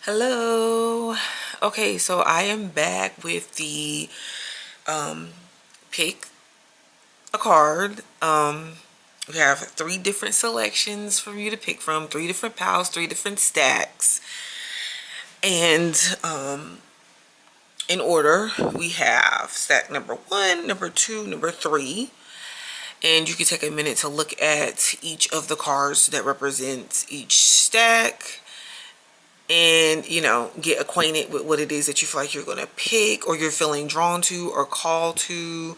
Hello. Okay, so I am back with the pick a card. We have three different selections for you to pick from, three different piles, three different stacks. And in order, we have stack number one, number two, number three. And you can take a minute to look at each of the cards that represents each stack and get acquainted with what it is that you feel like you're going to pick or you're feeling drawn to or called to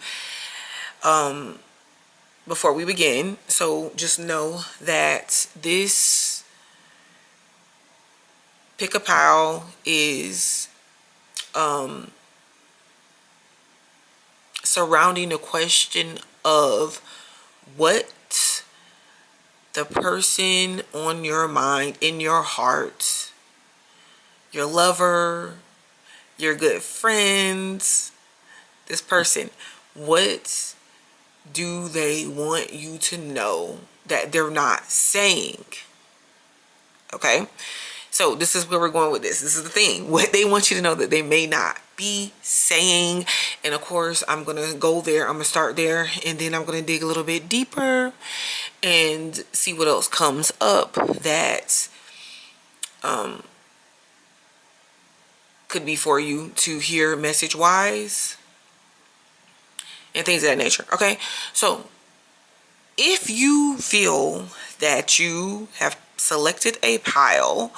before we begin. So just know that this pick a pile is surrounding the question of what the person on your mind, in your heart, your lover, your good friends, this person, what do they want you to know that they're not saying? Okay, so this is where we're going with this. This is the thing, what they want you to know that they may not be saying. And of course, I'm gonna go there, I'm gonna start there, and then I'm gonna dig a little bit deeper and see what else comes up that could be for you to hear message wise and things of that nature. Okay, so if you feel that you have selected a pile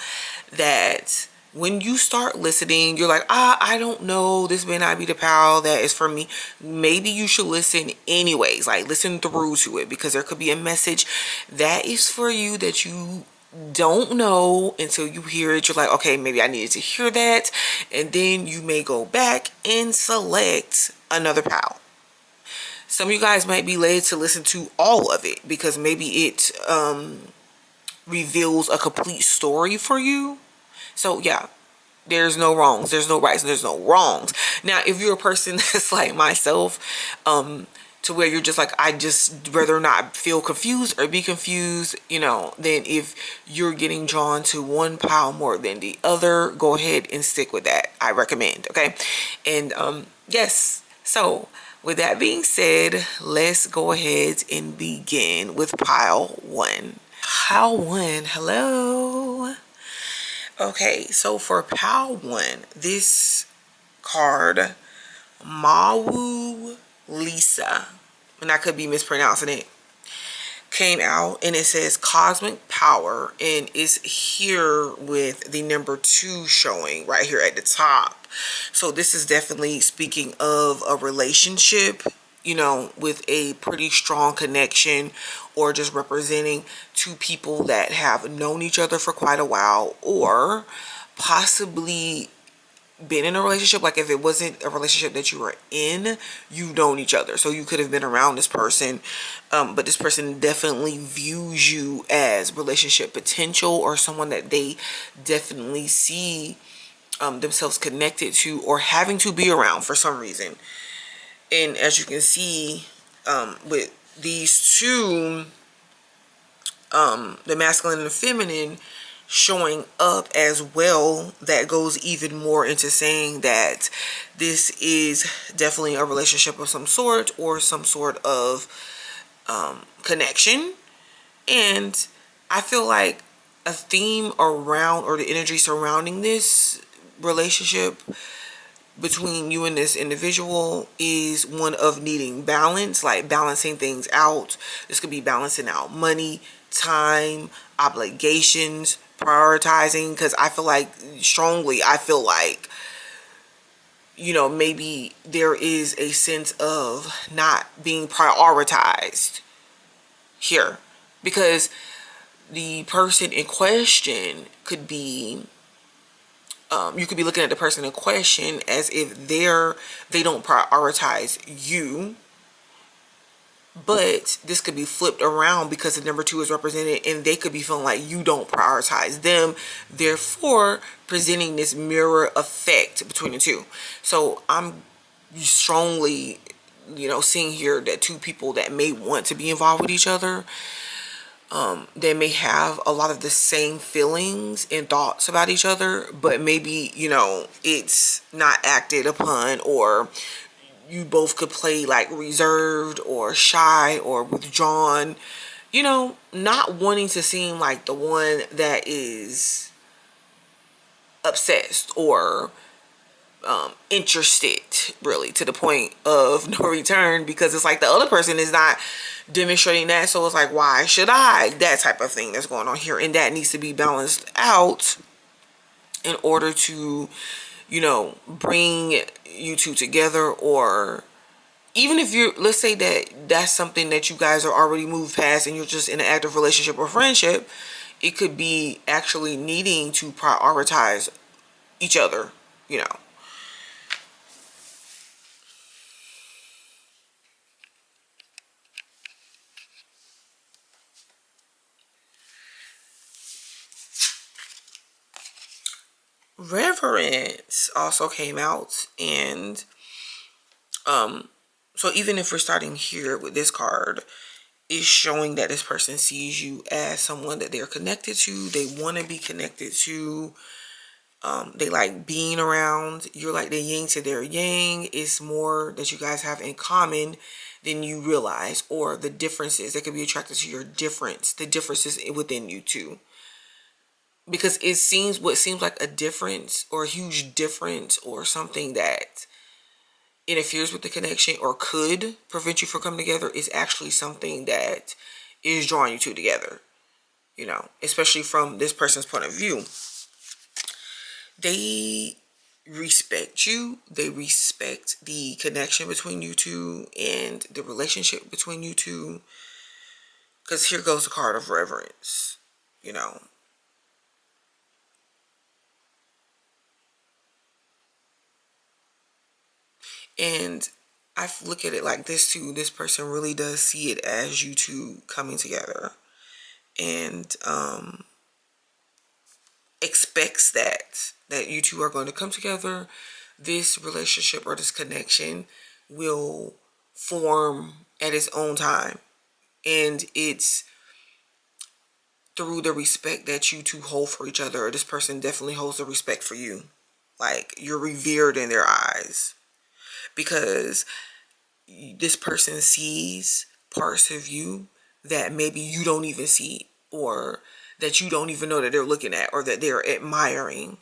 that when you start listening, you're like, I don't know, this may not be the pile that is for me, maybe you should listen anyways. Like, listen through to it, because there could be a message that is for you that you don't know until you hear it. You're like, okay, maybe I needed to hear that. And then you may go back and select another pile. Some of you guys might be led to listen to all of it because maybe it reveals a complete story for you. So yeah, there's no wrongs, there's no rights, and there's no wrongs. Now, if you're a person that's like myself, to where you're just like, I just rather not feel confused or be confused, then if you're getting drawn to one pile more than the other, go ahead and stick with that. I recommend, okay? And yes, so with that being said, let's go ahead and begin with pile one. Pile one, hello. Okay, so for pile one, this card, Mawu Lisa, and I could be mispronouncing it, came out, and it says cosmic power, and is here with the number two showing right here at the top. So this is definitely speaking of a relationship, with a pretty strong connection, or just representing two people that have known each other for quite a while, or possibly been in a relationship. Like, if it wasn't a relationship that you were in, you've known each other, so you could have been around this person, but this person definitely views you as relationship potential, or someone that they definitely see themselves connected to or having to be around for some reason. And as you can see, with these two, the masculine and the feminine showing up as well, that goes even more into saying that this is definitely a relationship of some sort, or some sort of connection. And I feel like a theme around, or the energy surrounding this relationship between you and this individual, is one of needing balance, like balancing things out. This could be balancing out money, time, obligations, prioritizing, because I feel like maybe there is a sense of not being prioritized here, because the person in question could be, you could be looking at the person in question as if they don't prioritize you. But this could be flipped around, because the number two is represented, and they could be feeling like you don't prioritize them, therefore presenting this mirror effect between the two. So I'm strongly, seeing here that two people that may want to be involved with each other they may have a lot of the same feelings and thoughts about each other, but maybe, you know, it's not acted upon, or you both could play like reserved or shy or withdrawn, you know, not wanting to seem like the one that is obsessed or interested, really, to the point of no return, because it's like the other person is not demonstrating that. So it's like, why should I? That type of thing that's going on here, and that needs to be balanced out in order to, you know, bring you two together. Or even if you're, let's say that that's something that you guys are already moved past and you're just in an active relationship or friendship, it could be actually needing to prioritize each other, you know. Reverence also came out, and so even if we're starting here with this card, is showing that this person sees you as someone that they're connected to, they want to be connected to, they like being around. You're like the yin to their yang. It's more that you guys have in common than you realize, or the differences. They could be attracted to your difference, the differences within you two. Because it seems, what seems like a difference or a huge difference or something that interferes with the connection or could prevent you from coming together is actually something that is drawing you two together, you know, especially from this person's point of view. They respect you. They respect the connection between you two and the relationship between you two. Because here goes the card of reverence, you know. And I look at it like this too. This person really does see it as you two coming together, and expects that you two are going to come together. This relationship or this connection will form at its own time, and it's through the respect that you two hold for each other. This person definitely holds the respect for you. Like, you're revered in their eyes, because this person sees parts of you that maybe you don't even see, or that you don't even know that they're looking at, or that they're admiring.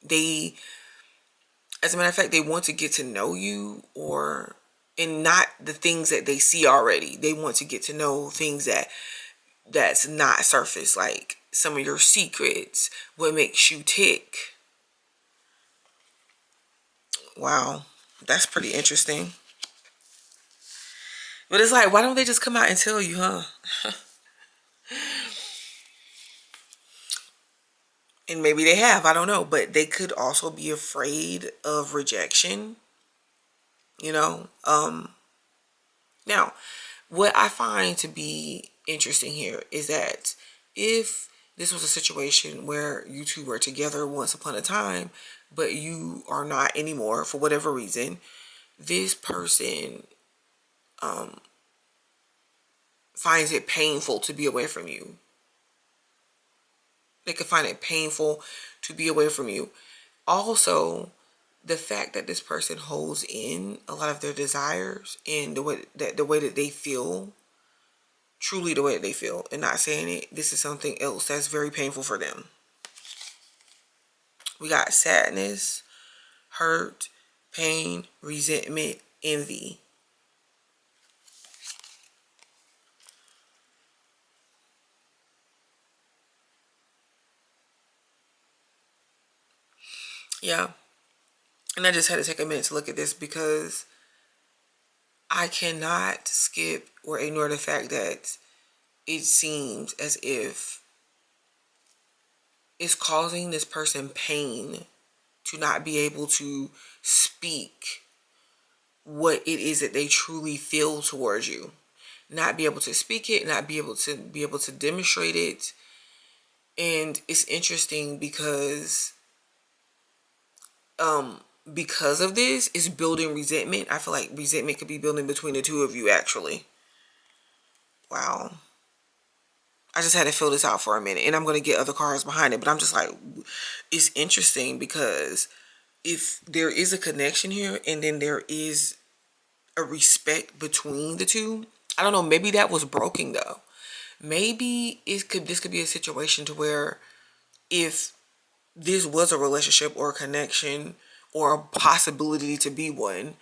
They, as a matter of fact, they want to get to know you, or, and not the things that they see already. They want to get to know things that's not surface, like some of your secrets, what makes you tick. Wow, that's pretty interesting. But it's like, why don't they just come out and tell you, huh? And maybe they have, I don't know. But they could also be afraid of rejection, you know? Now, what I find to be interesting here is that if this was a situation where you two were together once upon a time, but you are not anymore for whatever reason, this person finds it painful to be away from you. They could find it painful to be away from you. Also, the fact that this person holds in a lot of their desires and the way that they feel, truly the way that they feel, and not saying it, this is something else that's very painful for them. We got sadness, hurt, pain, resentment, envy. Yeah. And I just had to take a minute to look at this, because I cannot skip or ignore the fact that it seems as if it's causing this person pain to not be able to speak what it is that they truly feel towards you. Not be able to speak it, not be able to demonstrate it. And it's interesting because of this, it's building resentment. I feel like resentment could be building between the two of you, actually. Wow. I just had to fill this out for a minute, and I'm going to get other cards behind it. But I'm just like, it's interesting because if there is a connection here and then there is a respect between the two, I don't know, maybe that was broken though. Maybe this could be a situation to where if this was a relationship or a connection or a possibility to be one,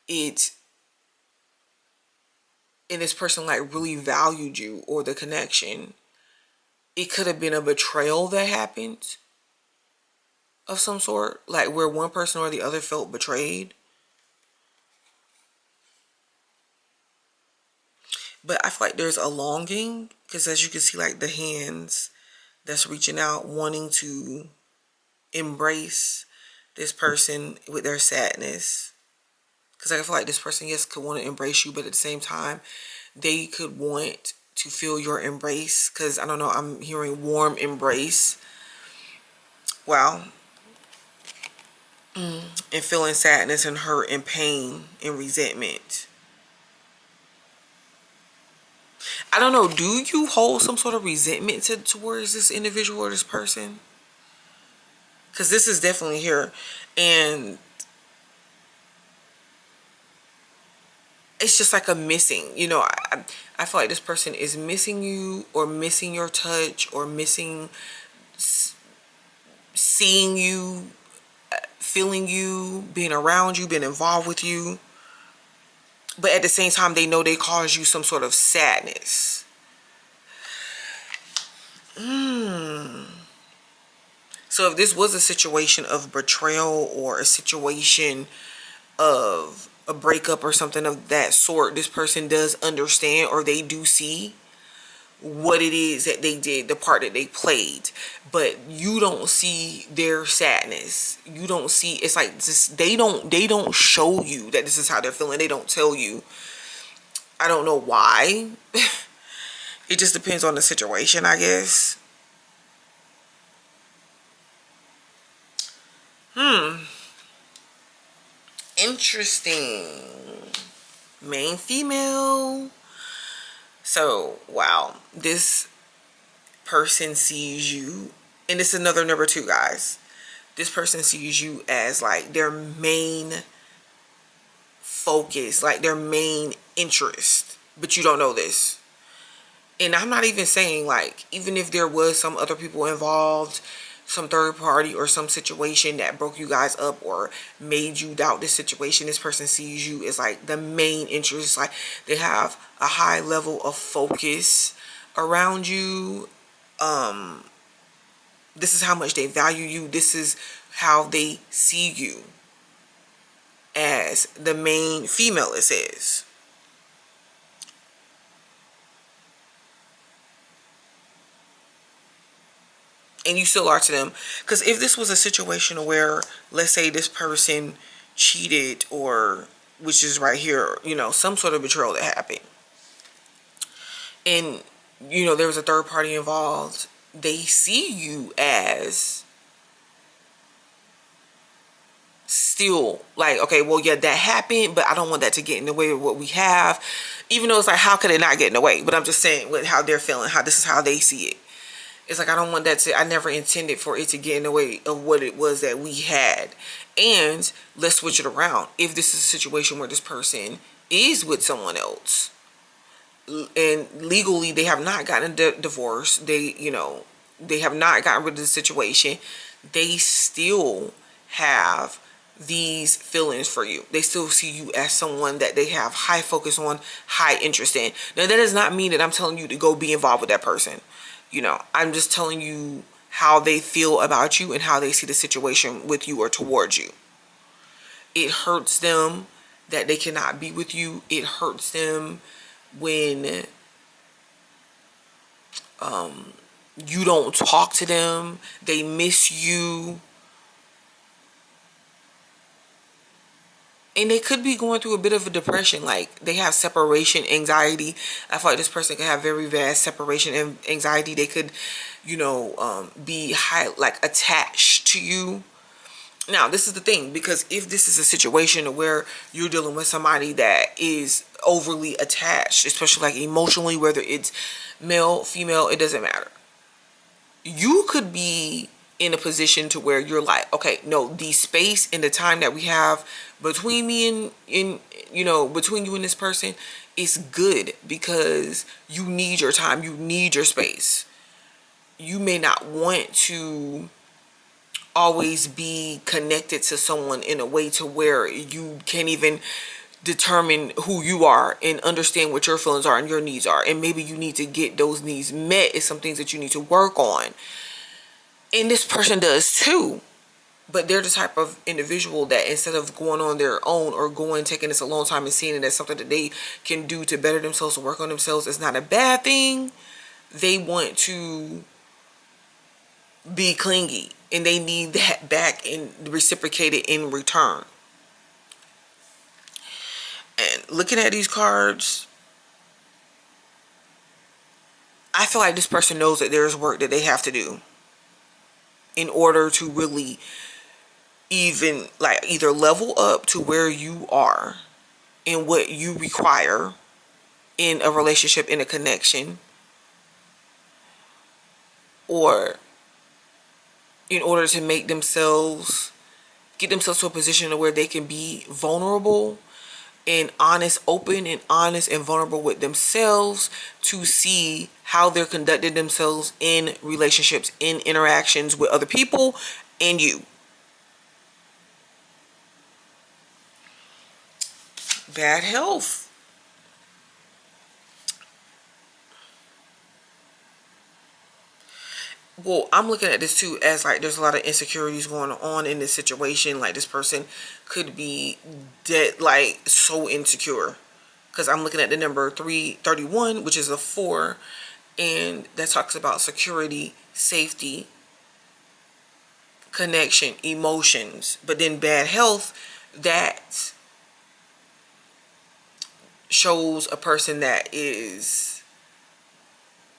and this person like really valued you or the connection, it could have been a betrayal that happened of some sort, like where one person or the other felt betrayed. But I feel like there's a longing, because as you can see, like the hands that's reaching out, wanting to embrace this person with their sadness. Because I feel like this person, yes, could want to embrace you, but at the same time, they could want to feel your embrace. Because I don't know, I'm hearing warm embrace. Wow. And feeling sadness and hurt and pain and resentment. I don't know, do you hold some sort of resentment towards this individual or this person? Because this is definitely here. And it's just like a missing, you know, I feel like this person is missing you, or missing your touch, or missing seeing you, feeling you, being around you, being involved with you. But at the same time, they know they caused you some sort of sadness. So if this was a situation of betrayal or a situation of a breakup or something of that sort, this person does understand, or they do see what it is that they did, the part that they played. But you don't see their sadness. You don't see, it's like just, they don't show you that this is how they're feeling. They don't tell you. I don't know why. It just depends on the situation, I guess. Interesting. Main female. So, wow. This person sees you, and it's another number 2, guys. This person sees you as like their main focus, like their main interest, but you don't know this. And I'm not even saying, like, even if there was some other people involved, some third party or some situation that broke you guys up or made you doubt this situation, this person sees you as like the main interest. Like they have a high level of focus around you. This is how much they value you. This is how they see you as the main female, it says. And you still are to them. Because if this was a situation where, let's say this person cheated, or, which is right here, you know, some sort of betrayal that happened, and, you know, there was a third party involved, they see you as still like, okay, well, yeah, that happened, but I don't want that to get in the way of what we have. Even though it's like, how could it not get in the way? But I'm just saying with how they're feeling, how this is how they see it. It's like, I don't want that to, I never intended for it to get in the way of what it was that we had. And let's switch it around. If this is a situation where this person is with someone else, and legally they have not gotten a divorce, they, you know, they have not gotten rid of the situation, they still have these feelings for you. They still see you as someone that they have high focus on, high interest in. Now, that does not mean that I'm telling you to go be involved with that person. You know, I'm just telling you how they feel about you and how they see the situation with you or towards you. It hurts them that they cannot be with you. It hurts them when you don't talk to them. They miss you. And they could be going through a bit of a depression. Like, they have separation anxiety. I feel like this person could have very bad separation anxiety. They could, you know, be high, like, attached to you. Now, this is the thing, because if this is a situation where you're dealing with somebody that is overly attached, especially like emotionally, whether it's male, female, it doesn't matter. You could be in a position to where you're like, okay, no, the space and the time that we have between me and between you and this person is good, because you need your time, you need your space. You may not want to always be connected to someone in a way to where you can't even determine who you are and understand what your feelings are and your needs are, and maybe you need to get those needs met. Is some things that you need to work on, and this person does too. But they're the type of individual that instead of going on their own or taking this alone time and seeing it as something that they can do to better themselves or work on themselves, is not a bad thing. They want to be clingy, and they need that back and reciprocated in return. And looking at these cards, I feel like this person knows that there's work that they have to do in order to really even like either level up to where you are and what you require in a relationship, in a connection, or in order to get themselves to a position where they can be vulnerable and open and honest and vulnerable with themselves, to see how they're conducting themselves in relationships, in interactions with other people and you. Bad health. Well, I'm looking at this too as like there's a lot of insecurities going on in this situation. Like this person could be dead, like so insecure. Because I'm looking at the number 331, which is a 4, and that talks about security, safety, connection, emotions. But then bad health, that shows a person that is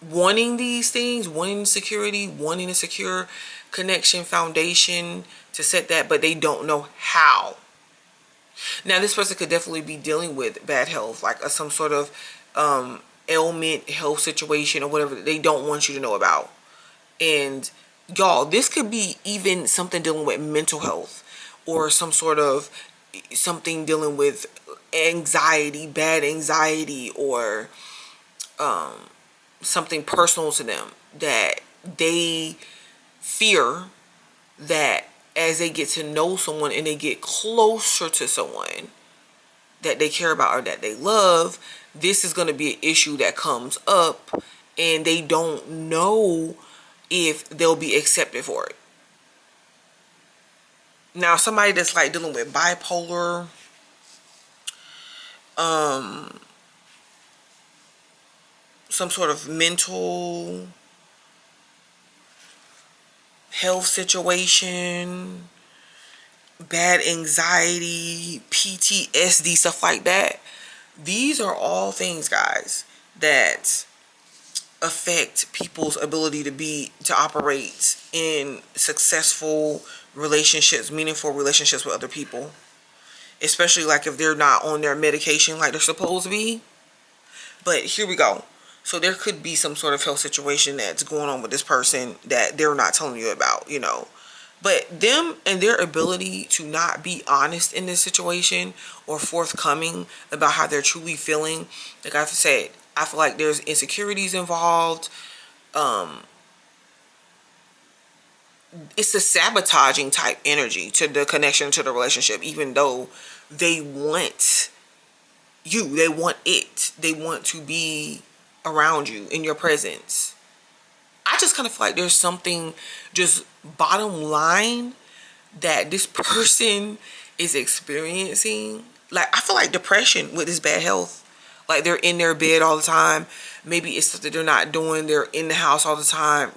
wanting these things, wanting security, wanting a secure connection, foundation to set that, but they don't know how. Now, this person could definitely be dealing with bad health, like some sort of ailment, health situation, or whatever that they don't want you to know about. And y'all, this could be even something dealing with mental health, or some sort of something dealing with anxiety, bad anxiety, or something personal to them that they fear that as they get to know someone and they get closer to someone that they care about or that they love, this is going to be an issue that comes up, and they don't know if they'll be accepted for it. Now, somebody that's like dealing with bipolar, some sort of mental health situation, bad anxiety, PTSD, stuff like that. These are all things, guys, that affect people's ability to operate in successful relationships, meaningful relationships with other people. Especially like if they're not on their medication like they're supposed to be. But here we go. So there could be some sort of health situation that's going on with this person that they're not telling you about, But them and their ability to not be honest in this situation or forthcoming about how they're truly feeling, like I've said, I feel like there's insecurities involved. It's a sabotaging type energy to the connection, to the relationship, even though they want you, they want it, they want to be around you in your presence. I just kind of feel like there's something just bottom line that this person is experiencing. Like, I feel like depression with this bad health. Like, they're in their bed all the time. Maybe it's stuff that they're not doing. They're in the house all the time.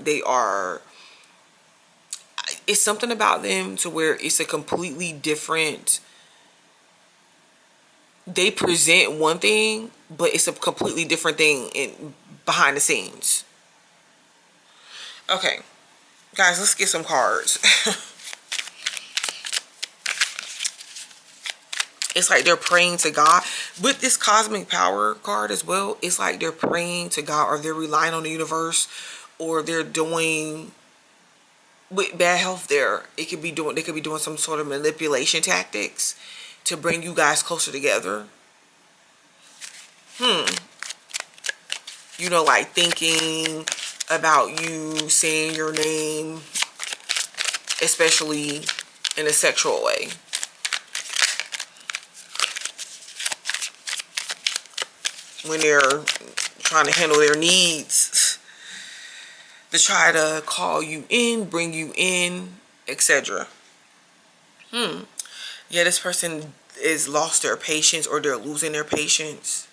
It's something about them to where it's a completely different. They present one thing, but it's a completely different thing behind the scenes. Okay, guys, let's get some cards. It's like they're praying to God. With this cosmic power card as well, it's like they're praying to God, or they're relying on the universe, or they're doing, with bad health there, they could be doing some sort of manipulation tactics to bring you guys closer together. You know, like thinking about you saying your name, especially in a sexual way. When they're trying to handle their needs, to try to call you in, bring you in, etc. Yeah, this person is lost their patience, or they're losing their patience.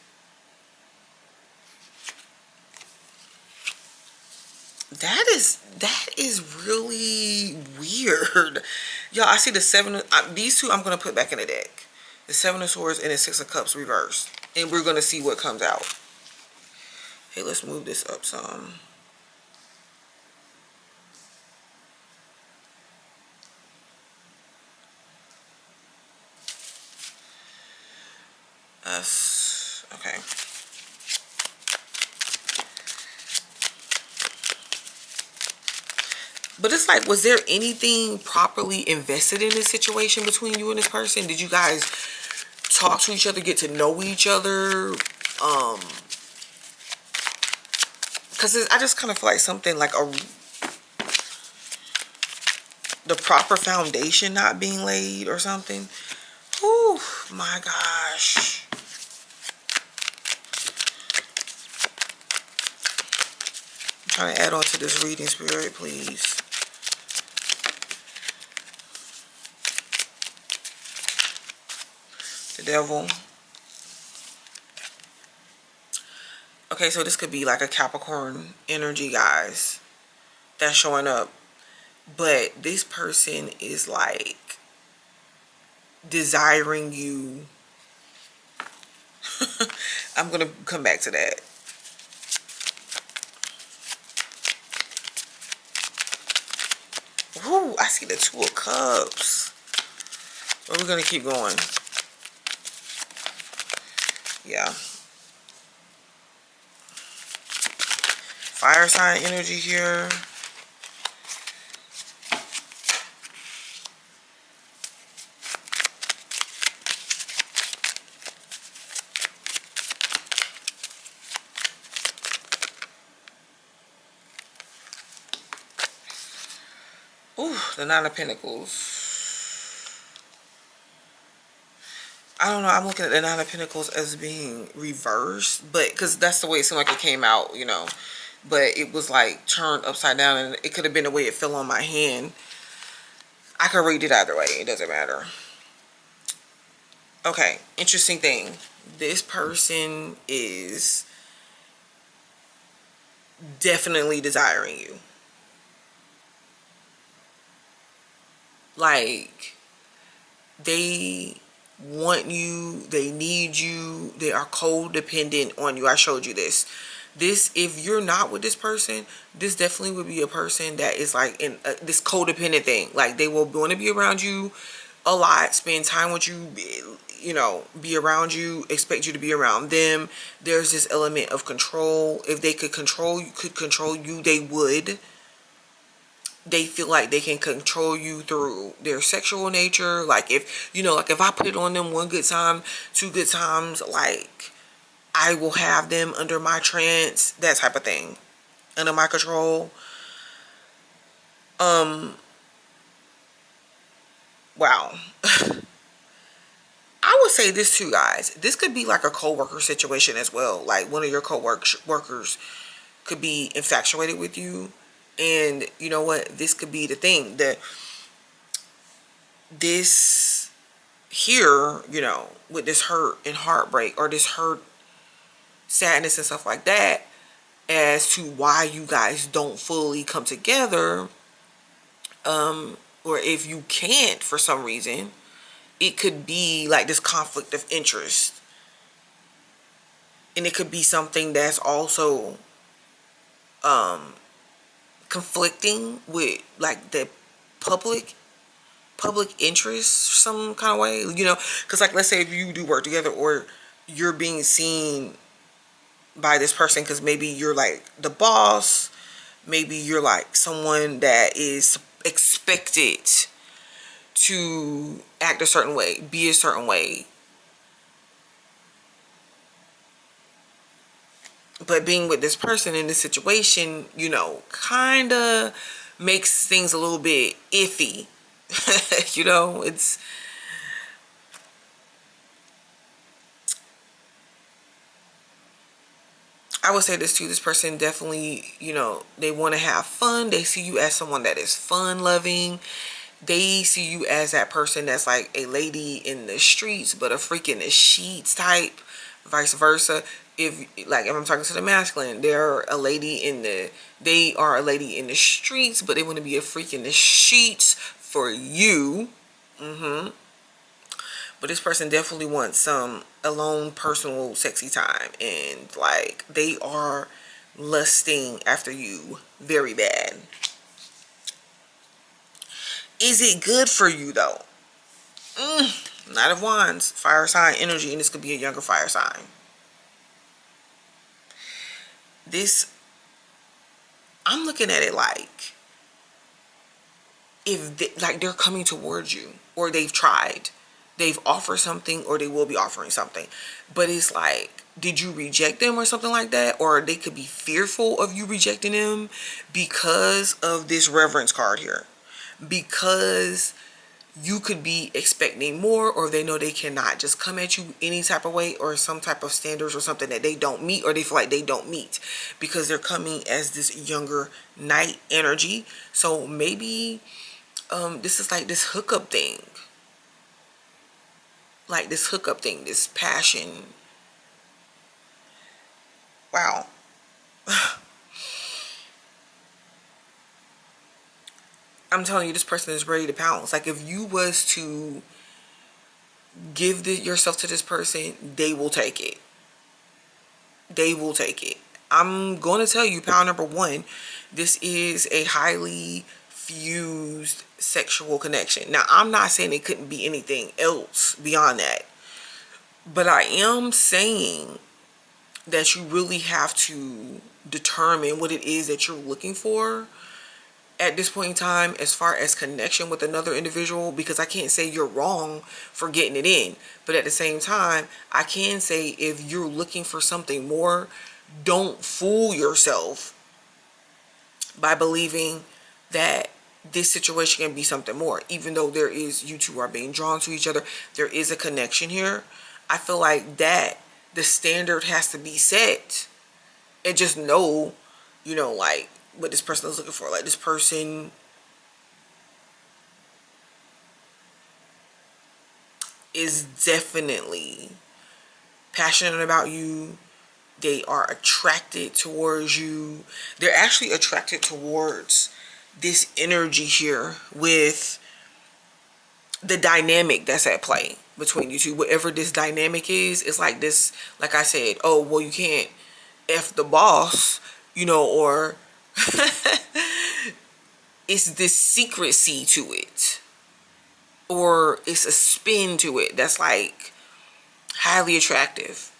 That is really weird. Y'all, I see the seven. These two I'm gonna put back in the deck. The Seven of Swords and the Six of Cups reversed, and we're gonna see what comes out. Hey, let's move this up some. Okay. But it's like, was there anything properly invested in this situation between you and this person? Did you guys talk to each other, get to know each other? Because I just kind of feel like something like the proper foundation not being laid or something. Oh my gosh. I'm trying to add on to this reading, Spirit, please. The Devil. Okay, so this could be like a Capricorn energy, guys, that's showing up. But this person is like desiring you. I'm going to come back to that. Ooh, I see the Two of Cups. But we're going to keep going. Yeah. Fire sign energy here. Ooh, the Nine of Pentacles. I don't know. I'm looking at the Nine of Pentacles as being reversed, but because that's the way it seemed like it came out, you know. But it was like turned upside down, and it could have been the way it fell on my hand. I could read it either way. It doesn't matter. Okay, interesting thing. This person is definitely desiring you. Like, they want you, they need you, they are codependent on you. I showed you this. If you're not with this person, this definitely would be a person that is like in this codependent thing. Like, they will want to be around you a lot, spend time with you, you know, be around you, expect you to be around them. There's this element of control. If they could control you, they would. They feel like they can control you through their sexual nature. Like, if, you know, like if I put it on them one good time, two good times, like, I will have them under my trance, that type of thing, under my control. Wow. I would say this too, guys. This could be like a co-worker situation as well. Like, one of your co-workers could be infatuated with you. And you know what? This could be the thing that this here, you know, with this hurt and heartbreak, or this hurt, sadness and stuff like that, as to why you guys don't fully come together, or if you can't for some reason, it could be like this conflict of interest. And it could be something that's also conflicting with like the public public interest some kind of way, you know, because like let's say if you do work together or you're being seen by this person because maybe you're like the boss, maybe you're like someone that is expected to act a certain way, be a certain way. But being with this person in this situation, you know, kind of makes things a little bit iffy. You know, it's I would say this too. This person definitely, you know, they want to have fun. They see you as someone that is fun loving. They see you as that person that's like a lady in the streets, but a freak in the sheets type, vice versa. If I'm talking to the masculine, they are a lady in the streets, but they want to be a freak in the sheets for you. But this person definitely wants some alone, personal, sexy time. And like they are lusting after you very bad. Is it good for you though? Knight of Wands, fire sign energy, and this could be a younger fire sign. This, I'm looking at it like if like they're coming towards you, or they've tried, they've offered something, or they will be offering something, but it's like, did you reject them or something like that? Or they could be fearful of you rejecting them because of this reverence card here, because you could be expecting more, or they know they cannot just come at you any type of way, or some type of standards or something that they don't meet, or they feel like they don't meet, because they're coming as this younger knight energy. So maybe this is like this hookup thing, this passion. Wow. I'm telling you, this person is ready to pounce. Like if you was to give yourself to this person, they will take it. They will take it. I'm going to tell you, pound number one, this is a highly fused sexual connection. Now, I'm not saying it couldn't be anything else beyond that, but I am saying that you really have to determine what it is that you're looking for at this point in time as far as connection with another individual, because I can't say you're wrong for getting it in, but at the same time I can say if you're looking for something more, don't fool yourself by believing that this situation can be something more. Even though you two are being drawn to each other, there is a connection here. I feel like that the standard has to be set, and just know, you know, like what this person is looking for. Like this person is definitely passionate about you. They are attracted towards you. They're actually attracted towards this energy here with the dynamic that's at play between you two. Whatever this dynamic is, it's like this, like I said, oh, well, you can't F the boss, you know, or it's this secrecy to it, or it's a spin to it that's like highly attractive.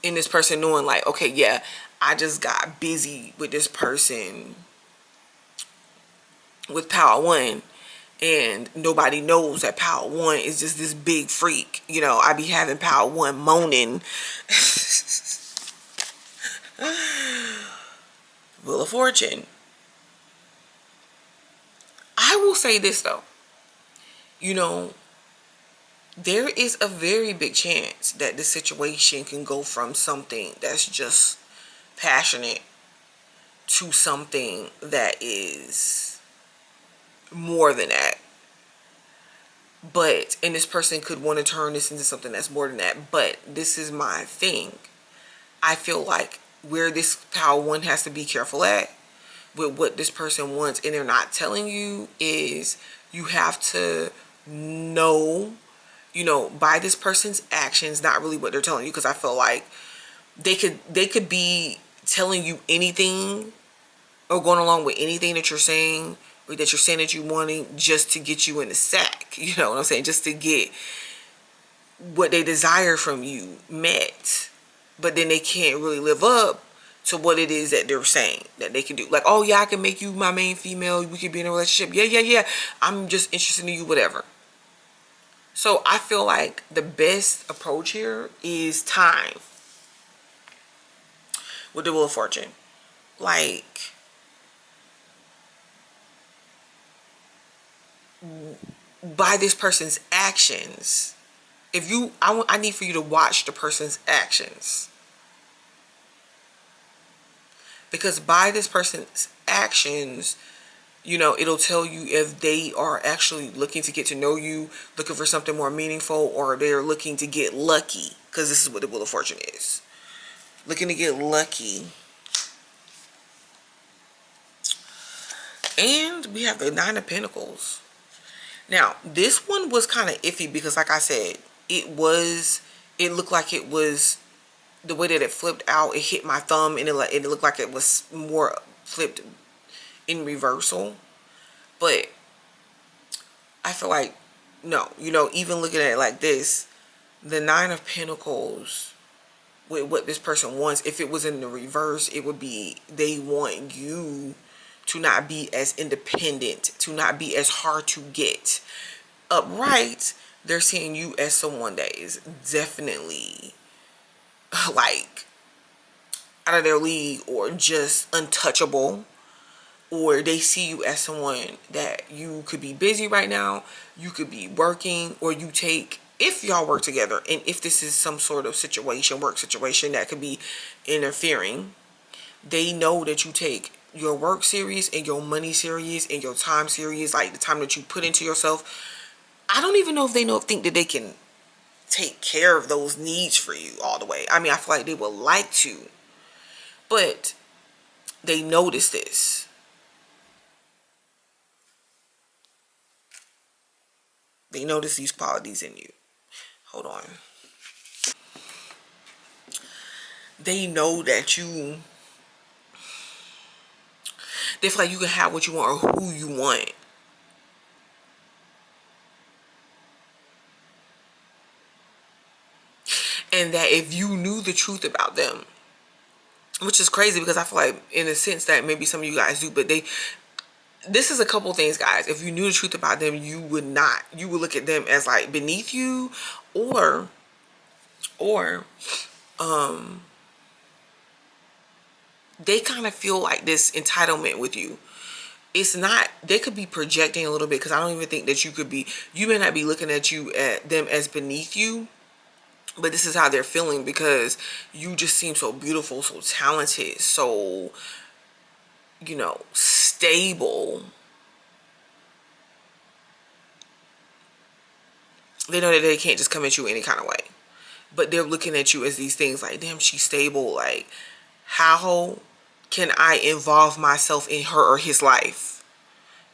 In this person knowing like, okay, yeah, I just got busy with this person with Power One, and nobody knows that Power One is just this big freak. You know, I be having Power One moaning. Wheel of Fortune. I will say this though, you know, there is a very big chance that this situation can go from something that's just passionate to something that is more than that. And this person could want to turn this into something that's more than that. But this is my thing. I feel like where this Power One has to be careful at with what this person wants, and they're not telling you, is you have to know, you know, by this person's actions, not really what they're telling you. Because I feel like they could be telling you anything or going along with anything that you're saying or that you're saying that you wanting just to get you in the sack. You know what I'm saying? Just to get what they desire from you met. But then they can't really live up to what it is that they're saying that they can do. Like, oh yeah, I can make you my main female. We could be in a relationship. Yeah. I'm just interested in you, whatever. So I feel like the best approach here is time with the Wheel of Fortune. Like, by this person's actions. If you, I need for you to watch the person's actions. Because by this person's actions, you know, it'll tell you if they are actually looking to get to know you, looking for something more meaningful, or they're looking to get lucky. Because this is what the Wheel of Fortune is. Looking to get lucky. And we have the Nine of Pentacles. Now, this one was kind of iffy because, like I said, it looked like it was, the way that it flipped out, it hit my thumb, and it looked like it was more flipped in reversal. But I feel like, no, you know, even looking at it like this, the Nine of Pentacles, with what this person wants, if it was in the reverse, it would be they want you to not be as independent, to not be as hard to get. Upright, they're seeing you as someone that is definitely like out of their league, or just untouchable, or they see you as someone that you could be busy right now, you could be working, or you take, if y'all work together, and if this is some sort of situation, work situation that could be interfering, they know that you take your work serious and your money serious and your time serious, like the time that you put into yourself. I don't even know if they think that they can take care of those needs for you all the way. I mean, I feel like they would like to, but they notice this. They notice these qualities in you. Hold on. They know that you, they feel like you can have what you want or who you want. And that if you knew the truth about them, which is crazy because I feel like in a sense that maybe some of you guys do, but this is a couple things, guys. If you knew the truth about them, you would look at them as like beneath you, or they kind of feel like this entitlement with you. It's not, they could be projecting a little bit, because I don't even think that you may not be looking at them as beneath you, but this is how they're feeling, because you just seem so beautiful, so talented, so, you know, stable. They know that they can't just come at you any kind of way. But they're looking at you as these things like, damn, she's stable. Like, how can I involve myself in her or his life?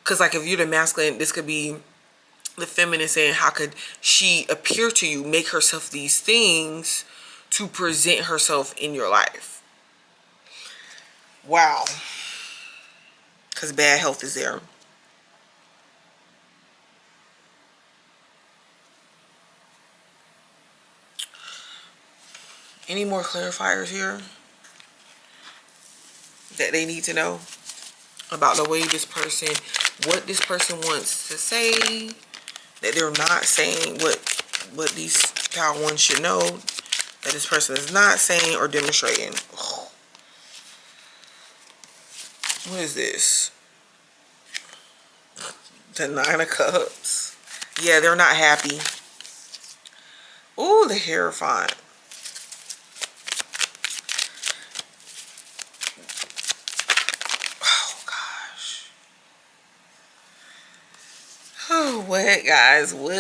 Because, like, if you're the masculine, this could be the feminine saying, how could she appear to you, make herself these things to present herself in your life? Wow. Because bad health is there. Any more clarifiers here that they need to know about the way this person, what this person wants to say, that they're not saying, what these power ones should know that this person is not saying or demonstrating? Oh. What is this? The Nine of Cups. Yeah, they're not happy. Ooh, the Hierophant. Oh, what, guys? What?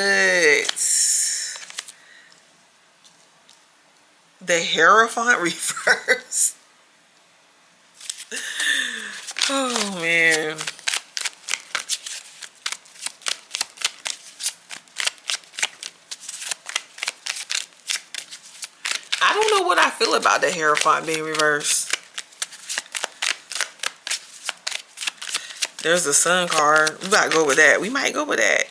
The Hierophant reverse. Oh, man. I don't know what I feel about the Hierophant being reversed. There's the Sun card. We about to go with that. We might go with that.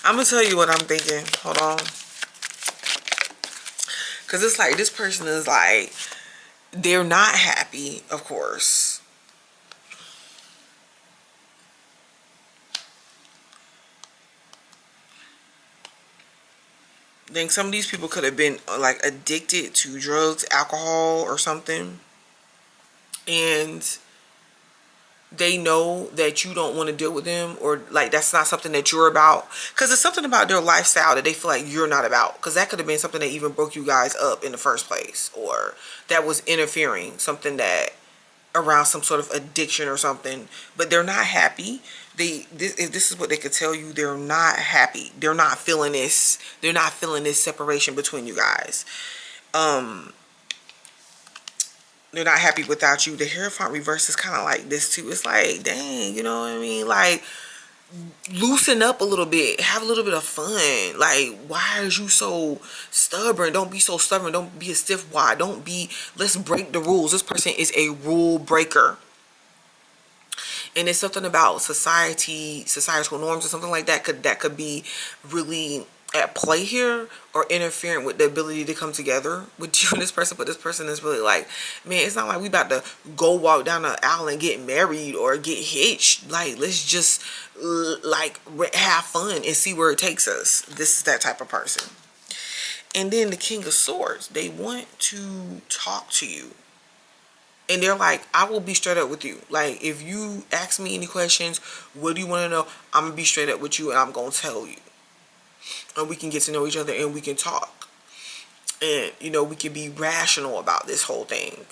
I'm gonna tell you what I'm thinking. Hold on. Because it's like this person is like, they're not happy, of course. I think some of these people could have been like addicted to drugs, alcohol, or something. And they know that you don't want to deal with them, or like that's not something that you're about, because it's something about their lifestyle that they feel like you're not about, because that could have been something that even broke you guys up in the first place, or that was interfering, something that around some sort of addiction or something. But they're not happy. This is what they could tell you, they're not happy. They're not feeling this separation between you guys. They're not happy without you. The Hierophant reverse is kind of like this too. It's like, dang, you know what I mean? Like, loosen up a little bit. Have a little bit of fun. Like, why are you so stubborn? Don't be so stubborn. Don't be a stiff wad. Let's break the rules. This person is a rule breaker. And it's something about societal norms or something like that could be really at play here, or interfering with the ability to come together with you and this person. But this person is really like, man, it's not like we about to go walk down the aisle and get married or get hitched. Like, let's just like have fun and see where it takes us. This is that type of person. And then the King of Swords, they want to talk to you. And they're like, I will be straight up with you. Like, if you ask me any questions, what do you want to know? I'm going to be straight up with you and I'm going to tell you. And we can get to know each other and we can talk. And, you know, we can be rational about this whole thing.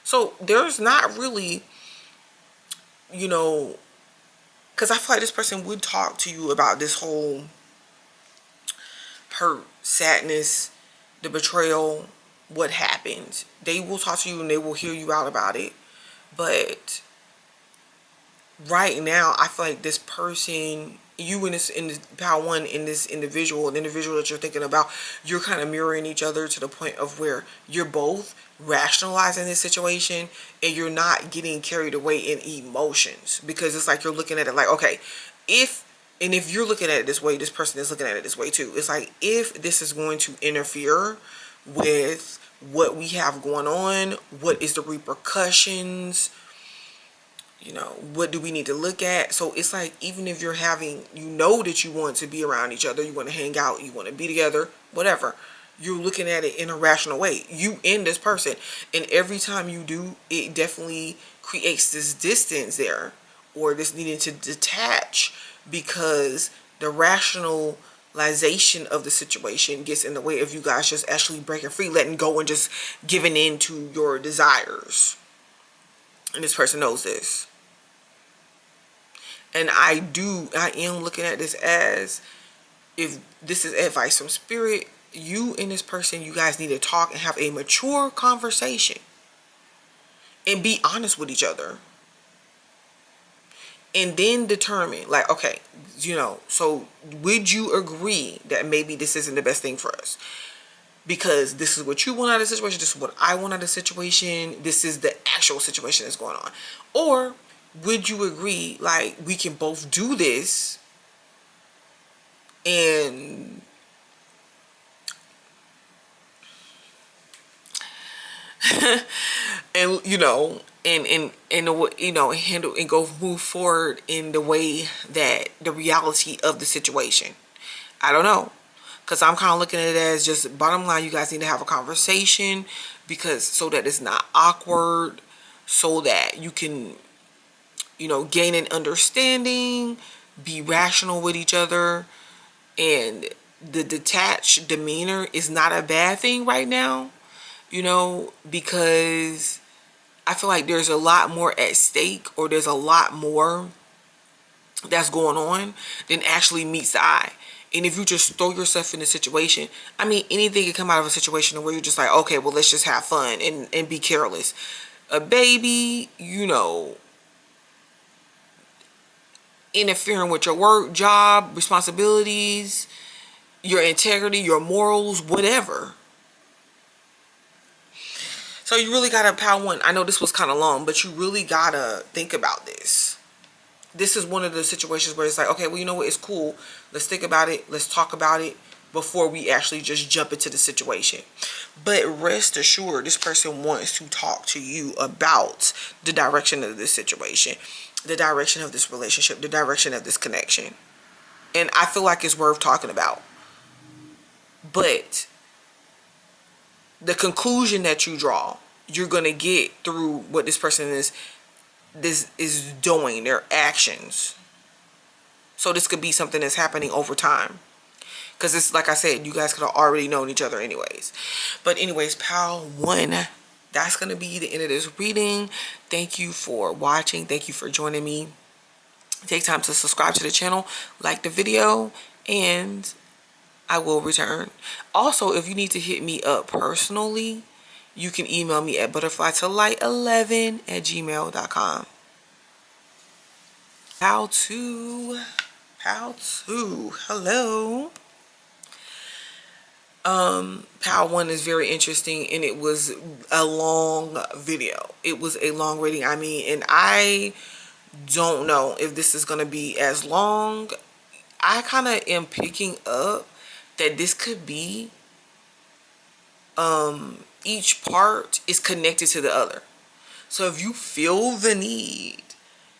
So there's not really, you know, because I feel like this person would talk to you about this whole hurt, sadness, the betrayal, what happened. They will talk to you and they will hear you out about it. But right now, I feel like this person, you in this power one, in this individual, the individual that you're thinking about, you're kind of mirroring each other to the point of where you're both rationalizing this situation and you're not getting carried away in emotions, because it's like you're looking at it like, okay, if you're looking at it this way, this person is looking at it this way too. It's like, if this is going to interfere with what we have going on, what is the repercussions? You know, what do we need to look at? So it's like, even if you're having, you know that you want to be around each other, you want to hang out, you want to be together, whatever, you're looking at it in a rational way. You and this person. And every time you do, it definitely creates this distance there, or this needing to detach, because the rationalization of the situation gets in the way of you guys just actually breaking free, letting go, and just giving in to your desires. And this person knows this. And I am looking at this as, if this is advice from spirit, you and this person, you guys need to talk and have a mature conversation and be honest with each other. And then determine, like, okay, you know, so would you agree that maybe this isn't the best thing for us? Because this is what you want out of the situation, this is what I want out of the situation, this is the actual situation that's going on. Or would you agree, like, we can both do this and and you know, and you know, handle and go move forward in the way that the reality of the situation. I don't know, because I'm kind of looking at it as just bottom line, you guys need to have a conversation, because so that it's not awkward, so that you can, you know, gain an understanding, be rational with each other. And the detached demeanor is not a bad thing right now, you know, because I feel like there's a lot more at stake, or there's a lot more that's going on than actually meets the eye. And if you just throw yourself in a situation, I mean, anything can come out of a situation where you're just like, okay, well, let's just have fun and be careless. A baby, you know, interfering with your work, job, responsibilities, your integrity, your morals, whatever. So you really gotta, pal one, I know this was kind of long, but you really gotta think about this. This is one of the situations where it's like, okay, well, you know what, it's cool. Let's think about it. Let's talk about it before we actually just jump into the situation. But rest assured, this person wants to talk to you about the direction of this situation, the direction of this relationship, the direction of this connection. And I feel like it's worth talking about. But the conclusion that you draw, you're going to get through what this person is doing, their actions. So this could be something that's happening over time. Because it's like I said, you guys could have already known each other anyways. But anyways, pal one, that's going to be the end of this reading. Thank you for watching. Thank you for joining me. Take time to subscribe to the channel, like the video, and I will return. Also, if you need to hit me up personally, you can email me at butterflytolight11@gmail.com. How to, hello. Pal one is very interesting, and it was a long video. It was a long reading. I mean, and I don't know if this is going to be as long. I kind of am picking up that this could be, each part is connected to the other. So if you feel the need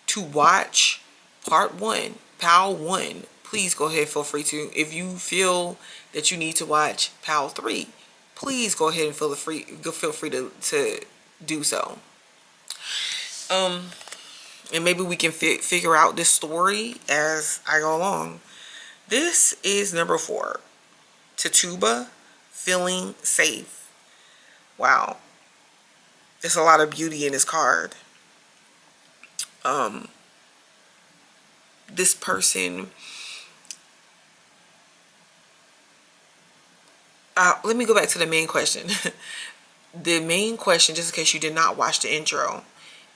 to watch part one, pal one, please go ahead, feel free to. If you feel that you need to watch pal three, please go ahead and feel free to do so. And maybe we can figure out this story as I go along. This is number 4. Tituba, feeling safe. Wow. There's a lot of beauty in this card. This person, let me go back to the main question. The main question, just in case you did not watch the intro,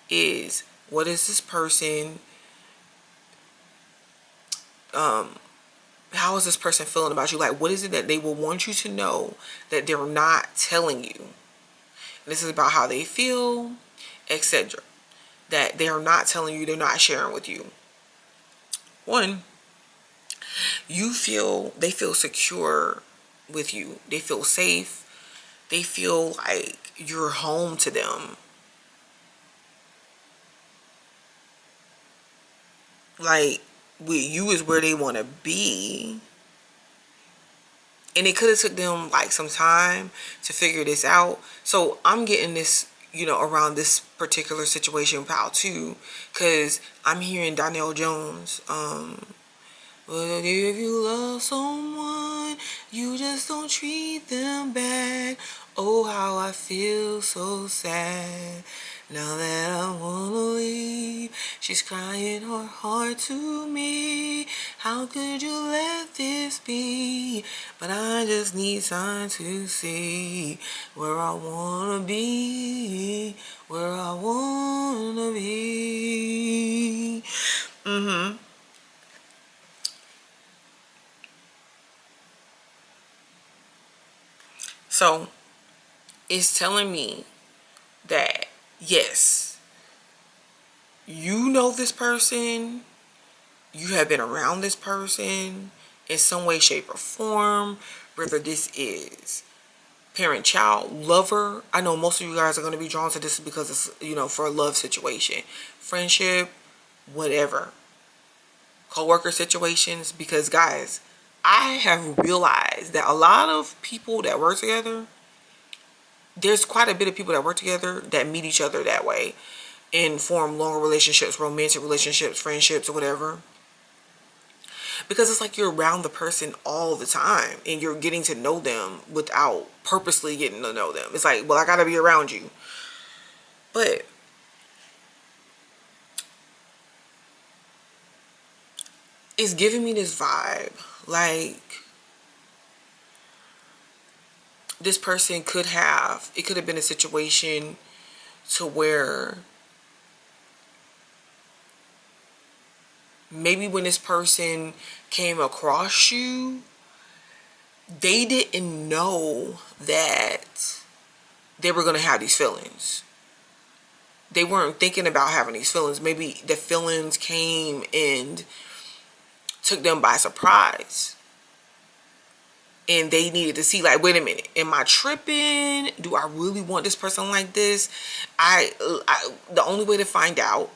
is what is this person, how is this person feeling about you? Like, what is it that they will want you to know that they're not telling you? And this is about how they feel, etc. That they are not telling you, they're not sharing with you. 1, they feel secure with you. They feel safe. They feel like you're home to them. Like, with you is where they want to be. And it could have took them like some time to figure this out. So I'm getting this, around this particular situation, pal too, because I'm hearing Donnell Jones. But if you love someone, you just don't treat them back. Oh, how I feel so sad. Now that I wanna leave, she's crying her heart to me. How could you let this be? But I just need time to see where I wanna be, where I wanna be. So it's telling me that, yes, you know this person, you have been around this person in some way, shape, or form, whether this is parent, child, lover. I know most of you guys are going to be drawn to this because it's, for a love situation, friendship, whatever, co-worker situations. Because guys, I have realized that a lot of people that work together, there's quite a bit of people that work together that meet each other that way and form longer relationships, romantic relationships, friendships, or whatever. Because it's like you're around the person all the time and you're getting to know them without purposely getting to know them. It's like, well, I gotta be around you. But it's giving me this vibe. Like, this person it could have been a situation to where maybe when this person came across you, they didn't know that they were going to have these feelings. They weren't thinking about having these feelings. Maybe the feelings came and took them by surprise. And they needed to see, like, wait a minute, am I tripping? Do I really want this person like this? The only way to find out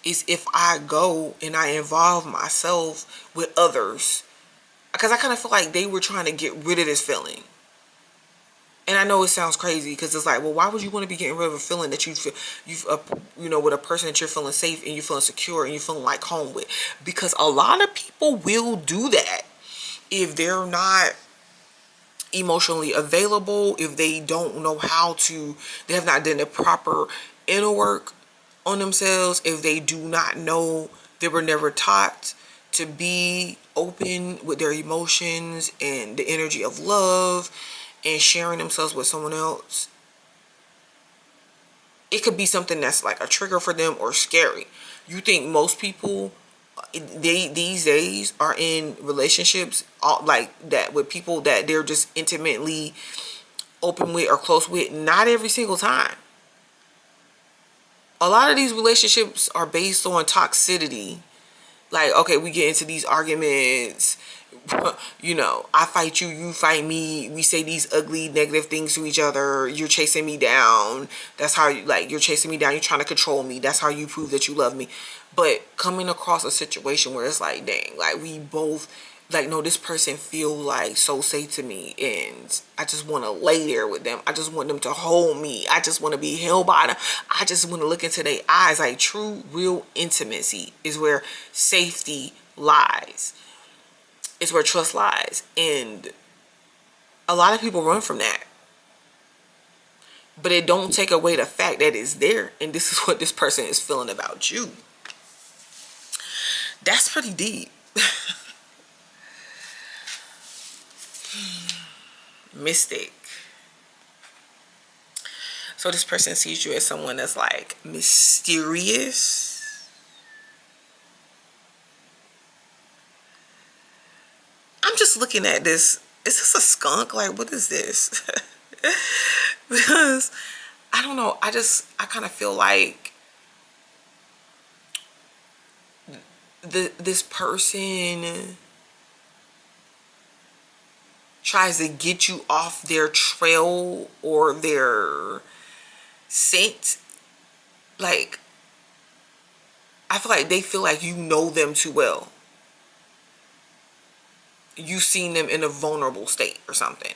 is if I go and I involve myself with others. Because I kind of feel like they were trying to get rid of this feeling. And I know it sounds crazy because it's like, well, why would you want to be getting rid of a feeling that you feel, with a person that you're feeling safe and you're feeling secure and you're feeling like home with? Because a lot of people will do that if they're not emotionally available, if they don't know how to, they have not done the proper inner work on themselves, if they do not know, they were never taught to be open with their emotions and the energy of love and sharing themselves with someone else. It could be something that's like a trigger for them or scary. You think most people these days are in relationships like that with people that they're just intimately open with or close with? Not every single time. A lot of these relationships are based on toxicity. Like, okay, we get into these arguments, I fight you, you fight me, we say these ugly negative things to each other, you're chasing me down, that's how you, like, you're chasing me down, you're trying to control me, that's how you prove that you love me. But coming across a situation where it's like, dang, like, we both, like, no, this person feel like so safe to me, and I just want to lay there with them, I just want them to hold me, I just want to be held by them, I just want to look into their eyes. Like, true, real intimacy is where safety lies. It's where trust lies. And a lot of people run from that. But it don't take away the fact that it's there. And this is what this person is feeling about you. That's pretty deep. Mystic. So this person sees you as someone that's like mysterious. I'm just looking at this. Is this a skunk? Like, what is this? Because I don't know. I kind of feel like this person tries to get you off their trail or their scent. Like, I feel like they feel like you know them too well. You've seen them in a vulnerable state or something.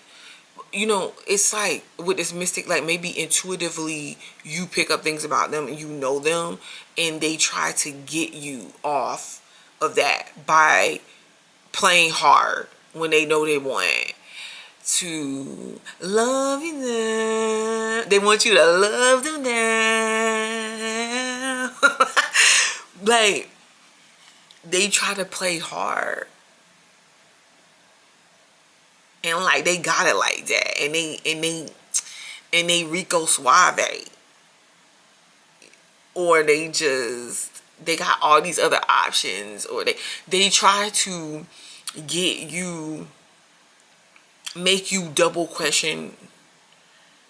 It's like with this mystic, like, maybe intuitively you pick up things about them and you know them, and they try to get you off of that by playing hard when they know they want to love you now. They want you to love them now. Like, they try to play hard. And like, they got it like that. And they Rico Suave. Or they got all these other options. Or they try to get you, make you double question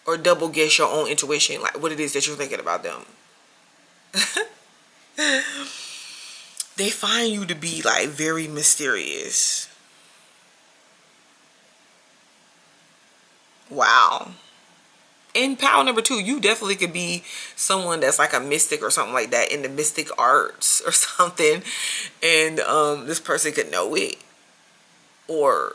or double guess your own intuition, like what it is that you're thinking about them. They find you to be like very mysterious. Wow. In power number 2, you definitely could be someone that's like a mystic or something like that in the mystic arts or something, and this person could know it, or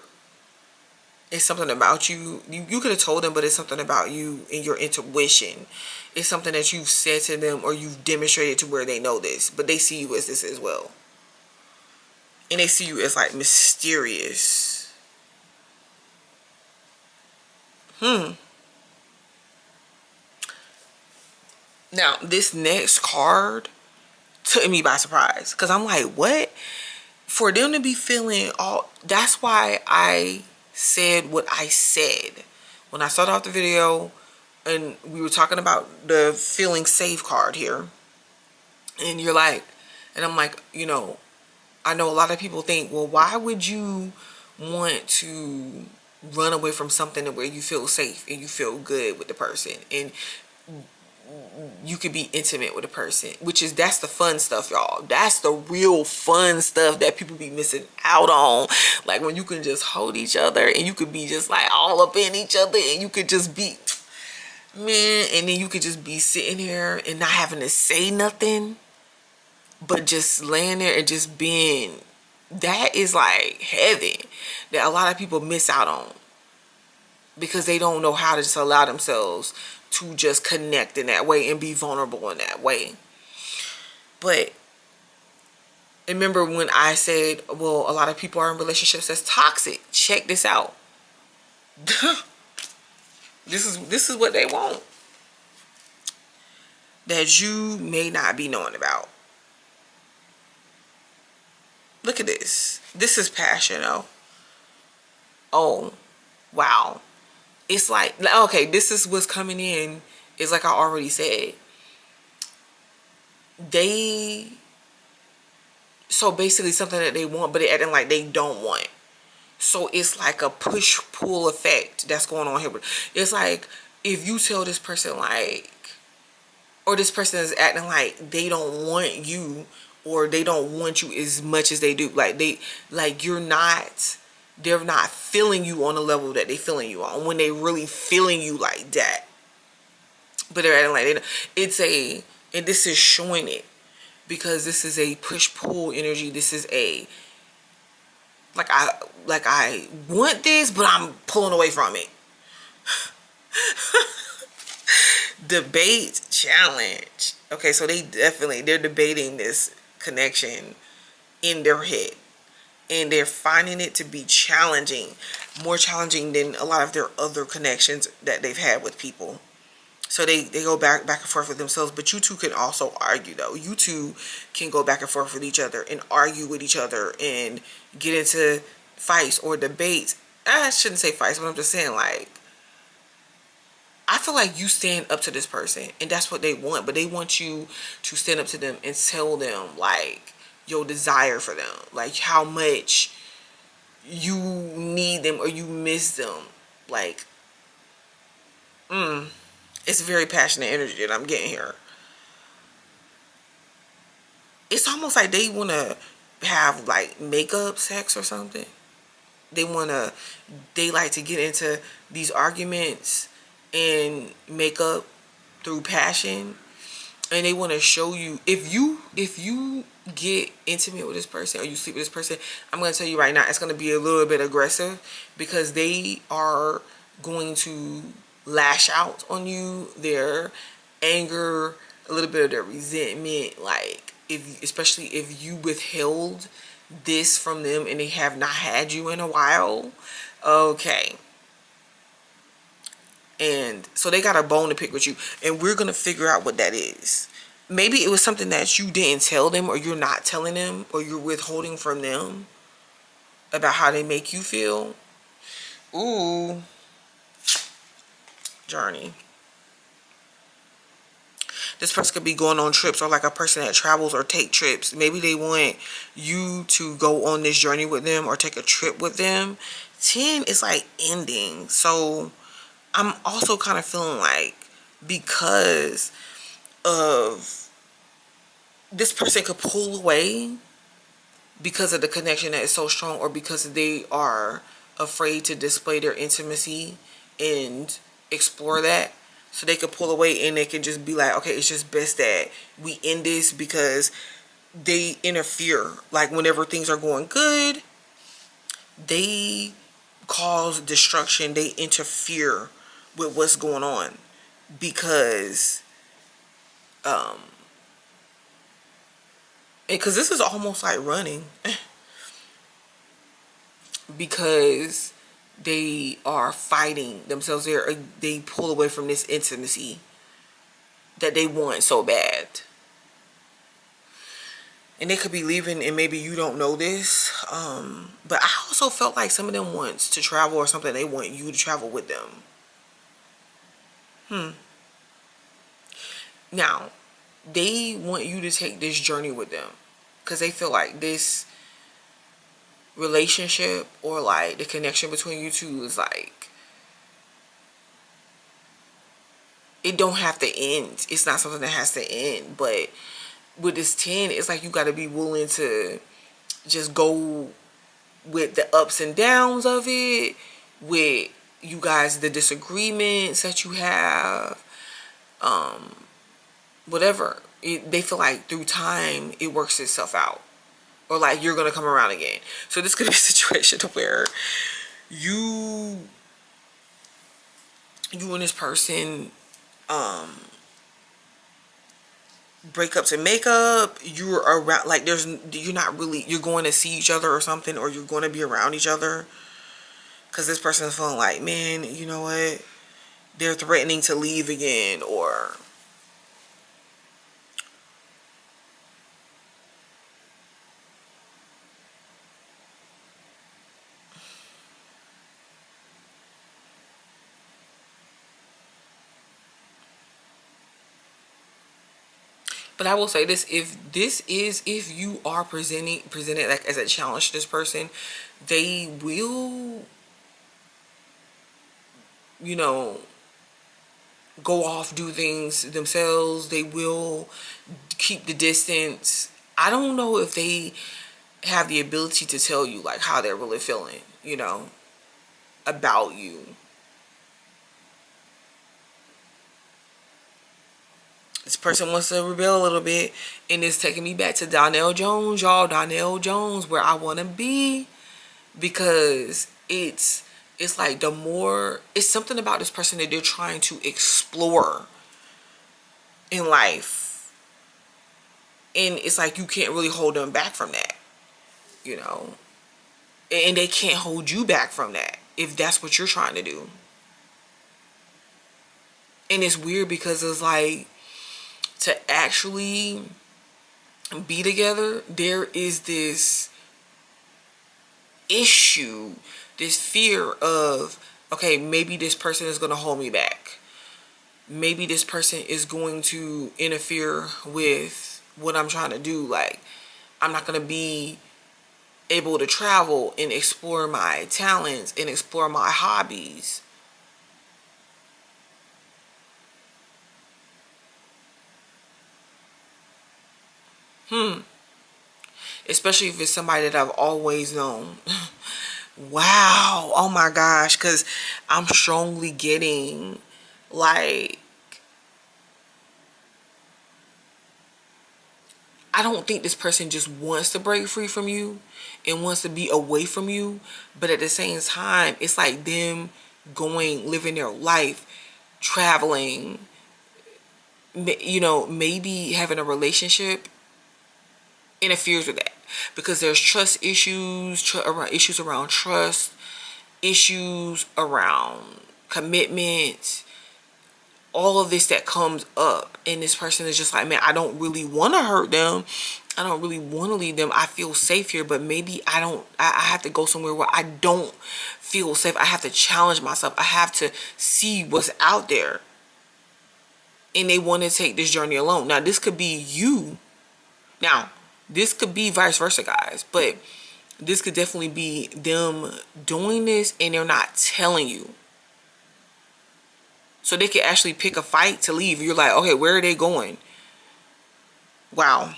it's something about you. You could have told them, but it's something about you and your intuition. It's something that you've said to them or you've demonstrated to where they know this, but they see you as this as well. And they see you as like mysterious. Now, this next card took me by surprise. Because I'm like, what? For them to be feeling all... That's why I said what I said. When I started off the video and we were talking about the feeling safe card here. And you're like... And I'm like, I know a lot of people think, well, why would you want to run away from something where you feel safe and you feel good with the person, and you could be intimate with a person, that's the fun stuff, y'all. That's the real fun stuff that people be missing out on. Like when you can just hold each other and you could be just like all up in each other, and you could just be, man, and then you could just be sitting here and not having to say nothing, but just laying there and just being, that is like heaven that a lot of people miss out on because they don't know how to just allow themselves to just connect in that way and be vulnerable in that way. But remember when I said, well, a lot of people are in relationships that's toxic. Check this out. This is what they want, that you may not be knowing about. Look at this. This is passion, though. Oh, wow. It's like, okay, this is what's coming in. It's like I already said. So basically something that they want, but they acting like they don't want. So it's like a push-pull effect that's going on here. It's like if you tell this person like, or this person is acting like they don't want you, or they don't want you as much as they do. Like they're not feeling you on the level that they feeling you on when they really feeling you like that. But they're acting like they don't. And this is showing it because this is a push-pull energy. This is a, like I want this, but I'm pulling away from it. Debate challenge. Okay, so they're debating this connection in their head, and they're finding it to be challenging, more challenging than a lot of their other connections that they've had with people. So they go back and forth with themselves. But you two can also argue, though. You two can go back and forth with each other and argue with each other and get into fights or debates. I shouldn't say fights, but I'm just saying, like, I feel like you stand up to this person, and that's what they want. But they want you to stand up to them and tell them, like, your desire for them. Like, how much you need them or you miss them. Like, it's very passionate energy that I'm getting here. It's almost like they want to have, like, makeup sex or something. They like to get into these arguments and make up through passion. And they want to show you, if you get intimate with this person or you sleep with this person, I'm going to tell you right now, it's going to be a little bit aggressive because they are going to lash out on you, their anger, a little bit of their resentment. Like, especially if you withheld this from them and they have not had you in a while. Okay. And so they got a bone to pick with you, and we're going to figure out what that is. Maybe it was something that you didn't tell them, or you're not telling them, or you're withholding from them about how they make you feel. Ooh. Journey. This person could be going on trips, or like a person that travels or take trips. Maybe they want you to go on this journey with them or take a trip with them. 10 is like ending. So I'm also kind of feeling like because of this person could pull away because of the connection that is so strong, or because they are afraid to display their intimacy and explore that. So they could pull away and they can just be like, okay, it's just best that we end this, because they interfere. Like whenever things are going good, they cause destruction. They interfere with what's going on because because this is almost like running because they are fighting themselves. They pull away from this intimacy that they want so bad. And they could be leaving and maybe you don't know this. But I also felt like some of them wants to travel or something. They want you to travel with them. Now, they want you to take this journey with them because they feel like this relationship or like the connection between you two is like, it don't have to end. It's not something that has to end. But with this 10, it's like you got to be willing to just go with the ups and downs of it, with you guys, the disagreements that you have, whatever. They feel like through time it works itself out, or like you're gonna come around again. So this could be a situation where you and this person break up to make up. You're around, like you're not really, you're going to see each other or something, or you're going to be around each other, because this person is feeling like, man, you know what, they're threatening to leave again, or but I will say this, if you are presented like as a challenge to this person, they will, you know, go off, do things themselves. They will keep the distance. I don't know if they have the ability to tell you like how they're really feeling, you know, about you. This person wants to rebel a little bit, and it's taking me back to Donell Jones, y'all. Donell Jones, where I want to be, because it's like the more, it's something about this person that they're trying to explore in life, and it's like you can't really hold them back from that, you know, and they can't hold you back from that if that's what you're trying to do. And it's weird because it's like, to actually be together, there is this issue, this fear of, okay, maybe this person is going to hold me back. Maybe this person is going to interfere with what I'm trying to do. Like, I'm not going to be able to travel and explore my talents and explore my hobbies. Especially if it's somebody that I've always known. Wow. Oh my gosh. Because I'm strongly getting like, I don't think this person just wants to break free from you and wants to be away from you. But at the same time, it's like them going, living their life, traveling, you know, maybe having a relationship interferes with that, because there's trust issues, issues around trust, issues around commitment, all of this that comes up, and this person is just like, man, I don't really want to hurt them, I don't really want to leave them, I feel safe here, but maybe I have to go somewhere where I don't feel safe. I have to challenge myself, I have to see what's out there, and they want to take this journey alone. Now this could be you. Now this could be vice versa, guys, but this could definitely be them doing this and they're not telling you. So they could actually pick a fight to leave. You're like, okay, where are they going? Wow.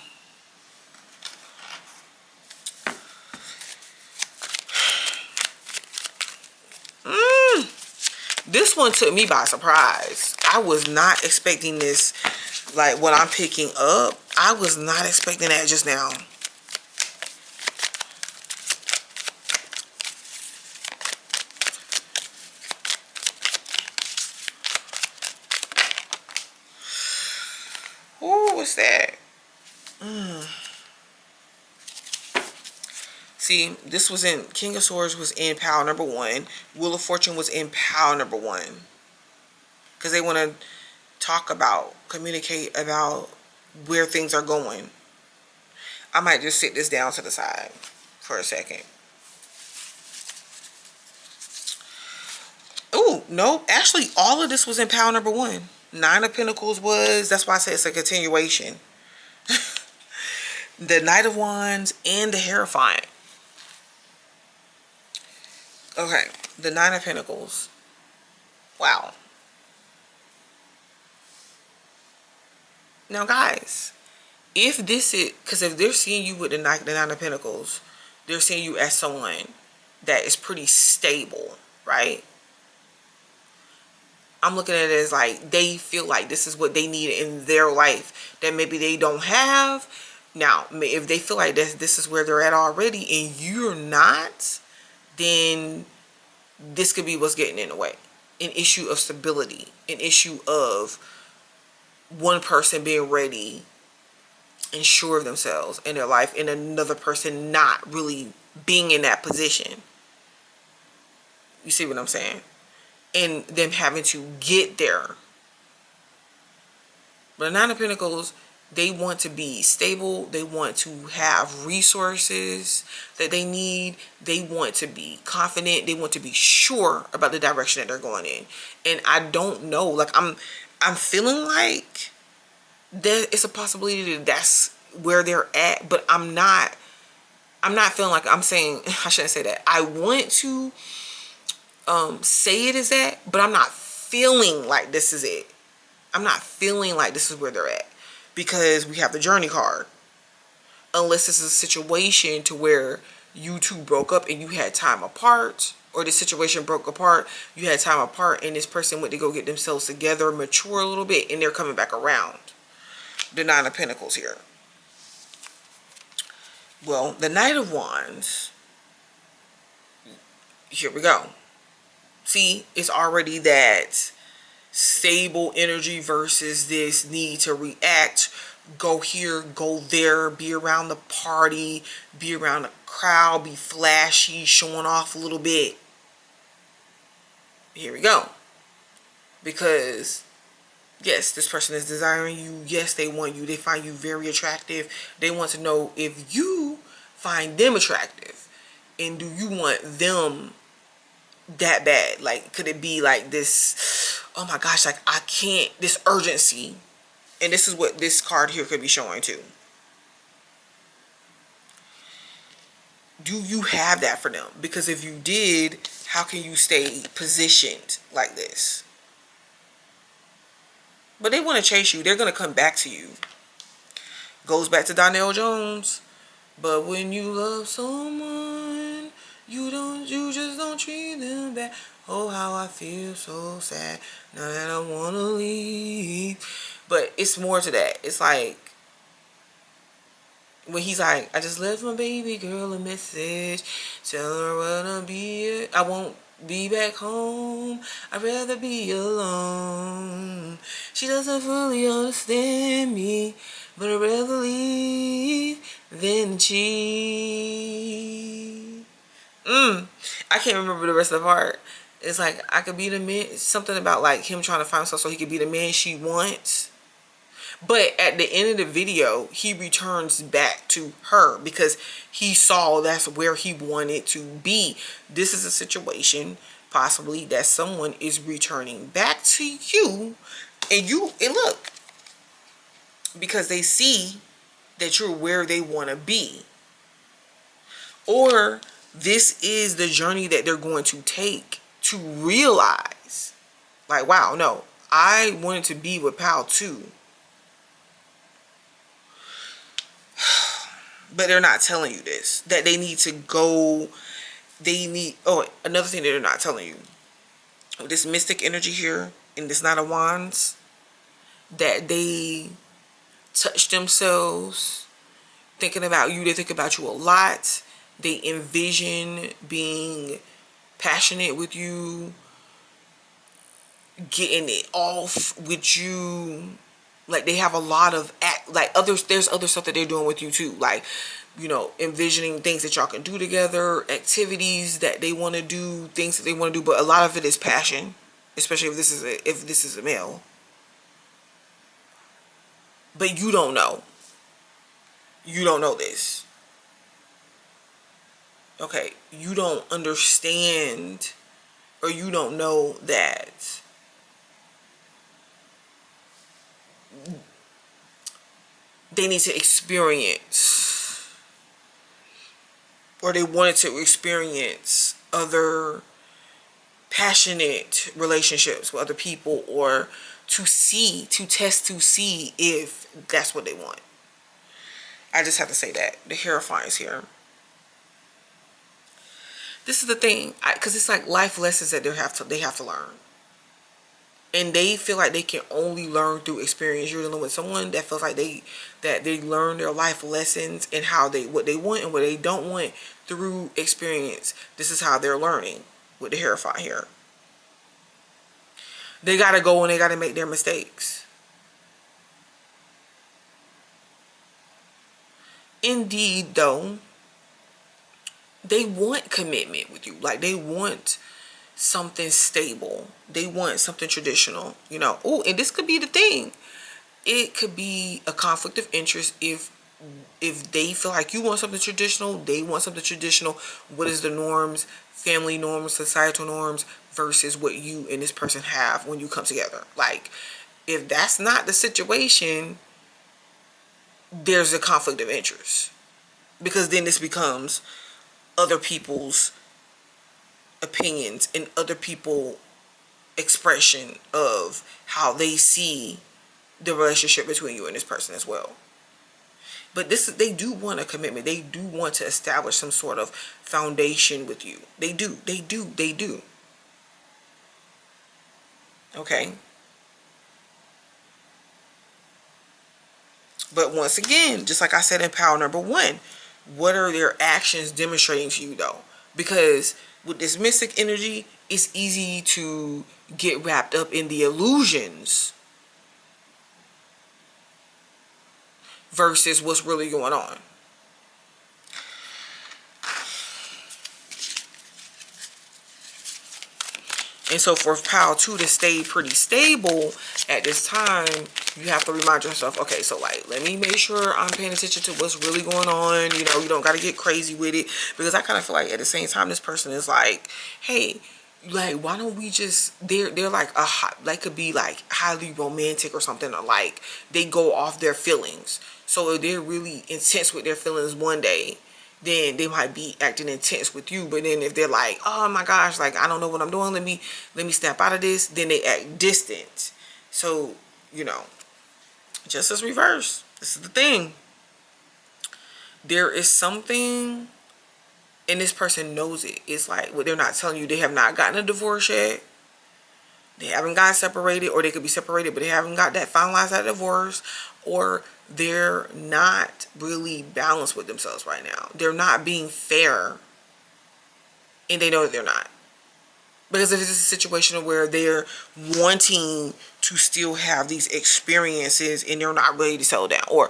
This one took me by surprise. I was not expecting this. Like what I'm picking up, I was not expecting that just now. Ooh, what's that? See, this was in, King of Swords was in pile number 1. Wheel of Fortune was in pile number 1. Because they want to talk about, communicate about where things are going. I might just sit this down to the side for a second. Ooh, no, actually all of this was in pile number 1. 9 of Pentacles was, that's why I say it's a continuation. The Knight of Wands and the Hierophant. Okay, the Nine of Pentacles. Wow. Now, guys, if this is, because if they're seeing you with the Nine of Pentacles, they're seeing you as someone that is pretty stable, right? I'm looking at it as like they feel like this is what they need in their life that maybe they don't have. Now, if they feel like this is where they're at already and you're not, then this could be what's getting in the way. An issue of stability, an issue of one person being ready and sure of themselves in their life and another person not really being in that position. You see what I'm saying? And them having to get there. But the Nine of Pentacles, they want to be stable. They want to have resources that they need. They want to be confident. They want to be sure about the direction that they're going in. And I don't know. Like, I'm feeling like there is a possibility that that's where they're at. But I'm not feeling like I'm saying, I shouldn't say that. I want to say it is that, but I'm not feeling like this is it. I'm not feeling like this is where they're at because we have the Journey card. Unless this is a situation to where you two broke up and you had time apart, or the situation broke apart, you had time apart, and this person went to go get themselves together, mature a little bit, and they're coming back around. The Nine of Pentacles here. Well, the Knight of Wands, here we go. See, it's already that stable energy versus this need to react, go here, go there, be around the party, be around the crowd, be flashy, showing off a little bit. Here we go. Because, yes, this person is desiring you. Yes, they want you. They find you very attractive. They want to know if you find them attractive. And do you want them that bad? Like, could it be like this, oh my gosh, like I can't, this urgency. And this is what this card here could be showing too. Do you have that for them? Because if you did, how can you stay positioned like this? But they want to chase you. They're going to come back to you. Goes back to Donell Jones. But when you love someone, you just don't treat them bad. Oh, how I feel so sad now that I want to leave. But it's more to that. It's like, when he's like, I just left my baby girl a message, tell her I won't be back home, I'd rather be alone. She doesn't fully understand me, but I'd rather leave than cheat. I can't remember the rest of the part. It's like, I could be the man, something about like him trying to find himself so he could be the man she wants. But at the end of the video, he returns back to her because he saw that's where he wanted to be. This is a situation possibly that someone is returning back to you, and look, because they see that you're where they want to be. Or this is the journey that they're going to take to realize, like, wow, no, I wanted to be with Pal too. But they're not telling you this, that they need to go, another thing that they're not telling you, this mystic energy here in this Knight of Wands, that they touch themselves thinking about you. They think about you a lot. They envision being passionate with you, getting it off with you. Like, they have a lot of there's other stuff that they're doing with you too, like, you know, envisioning things that y'all can do together, activities that they want to do, things that they want to do. But a lot of it is passion, especially if this is a male. But you don't know this. Okay, you don't understand, or you don't know that they need to experience, or they wanted to experience, other passionate relationships with other people, or to test to see if that's what they want. I just have to say that. The Hierophant is here. This is the thing, because it's like life lessons that they have to learn. And they feel like they can only learn through experience. You're dealing with someone that feels like they learn their life lessons and what they want and what they don't want through experience. This is how they're learning with the Hierophant here. They gotta go and they gotta make their mistakes. Indeed, though, they want commitment with you. Like, they want something stable. They want something traditional, you know. Oh, and this could be the thing. It could be a conflict of interest if they feel like you want something traditional, they want something traditional. What is the norms, family norms, societal norms versus what you and this person have when you come together? Like, if that's not the situation, there's a conflict of interest, because then this becomes other people's opinions and other people expression of how they see the relationship between you and this person as well. But they do want a commitment. They do want to establish some sort of foundation with you. They do. Okay. But once again, just like I said in pile number 1, what are their actions demonstrating to you, though? Because with this mystic energy, it's easy to get wrapped up in the illusions versus what's really going on. And so for pile 2 to stay pretty stable at this time, you have to remind yourself, okay, so like, let me make sure I'm paying attention to what's really going on. You know, you don't got to get crazy with it, because I kind of feel like at the same time, this person is like, hey, like, why don't we just, they're like could be like highly romantic or something, or like they go off their feelings. So if they're really intense with their feelings one day, then they might be acting intense with you. But then if they're like, oh my gosh, like, I don't know what I'm doing, let me snap out of this, then they act distant. So, you know, just as reverse. This is the thing. There is something, and this person knows it. It's like what they're not telling you. They have not gotten a divorce yet. They haven't got separated, or they could be separated, but they haven't got that finalized, that divorce, or they're not really balanced with themselves right now. They're not being fair, and they know that they're not. Because if it's a situation where they're wanting to still have these experiences and they're not ready to settle down, or,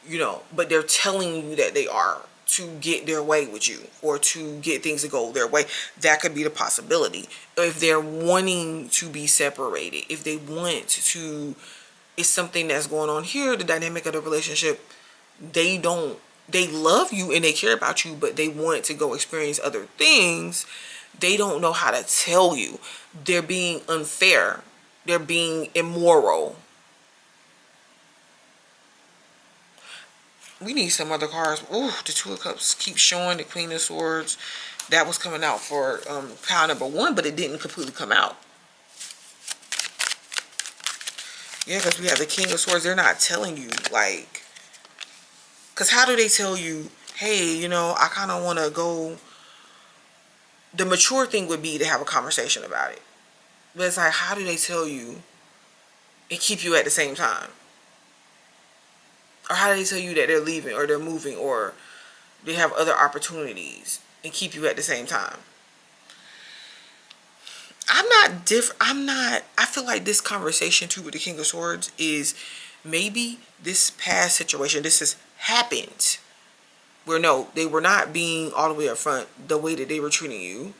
you know, but they're telling you that they are, to get their way with you, or to get things to go their way, that could be the possibility. If they're wanting to be separated, if they want to, it's something that's going on here, the dynamic of the relationship, they love you and they care about you, but they want to go experience other things. They don't know how to tell you. They're being unfair. They're being immoral. We need some other cards. Ooh, the Two of Cups keeps showing, the Queen of Swords. That was coming out for pile number 1, but it didn't completely come out. Yeah, because we have the King of Swords. They're not telling you, like, because how do they tell you, hey, you know, I kind of want to go. The mature thing would be to have a conversation about it. But it's like, how do they tell you and keep you at the same time? Or how do they tell you that they're leaving, or they're moving, or they have other opportunities and keep you at the same time? I feel like this conversation too with the King of Swords is maybe this past situation, this has happened where no, they were not being all the way up front the way that they were treating you,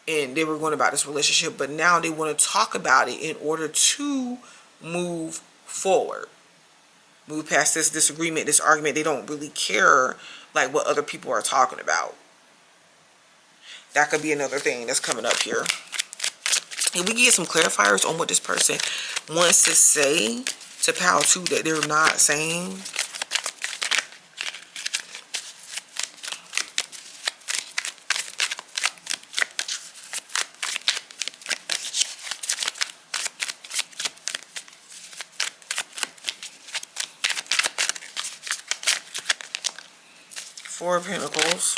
and they were going about this relationship, but now they want to talk about it in order to move forward. Move past this disagreement, this argument. They don't really care like what other people are talking about. That could be another thing that's coming up here. And we can get some clarifiers on what this person wants to say to pile 2 that they're not saying. Four of Pentacles.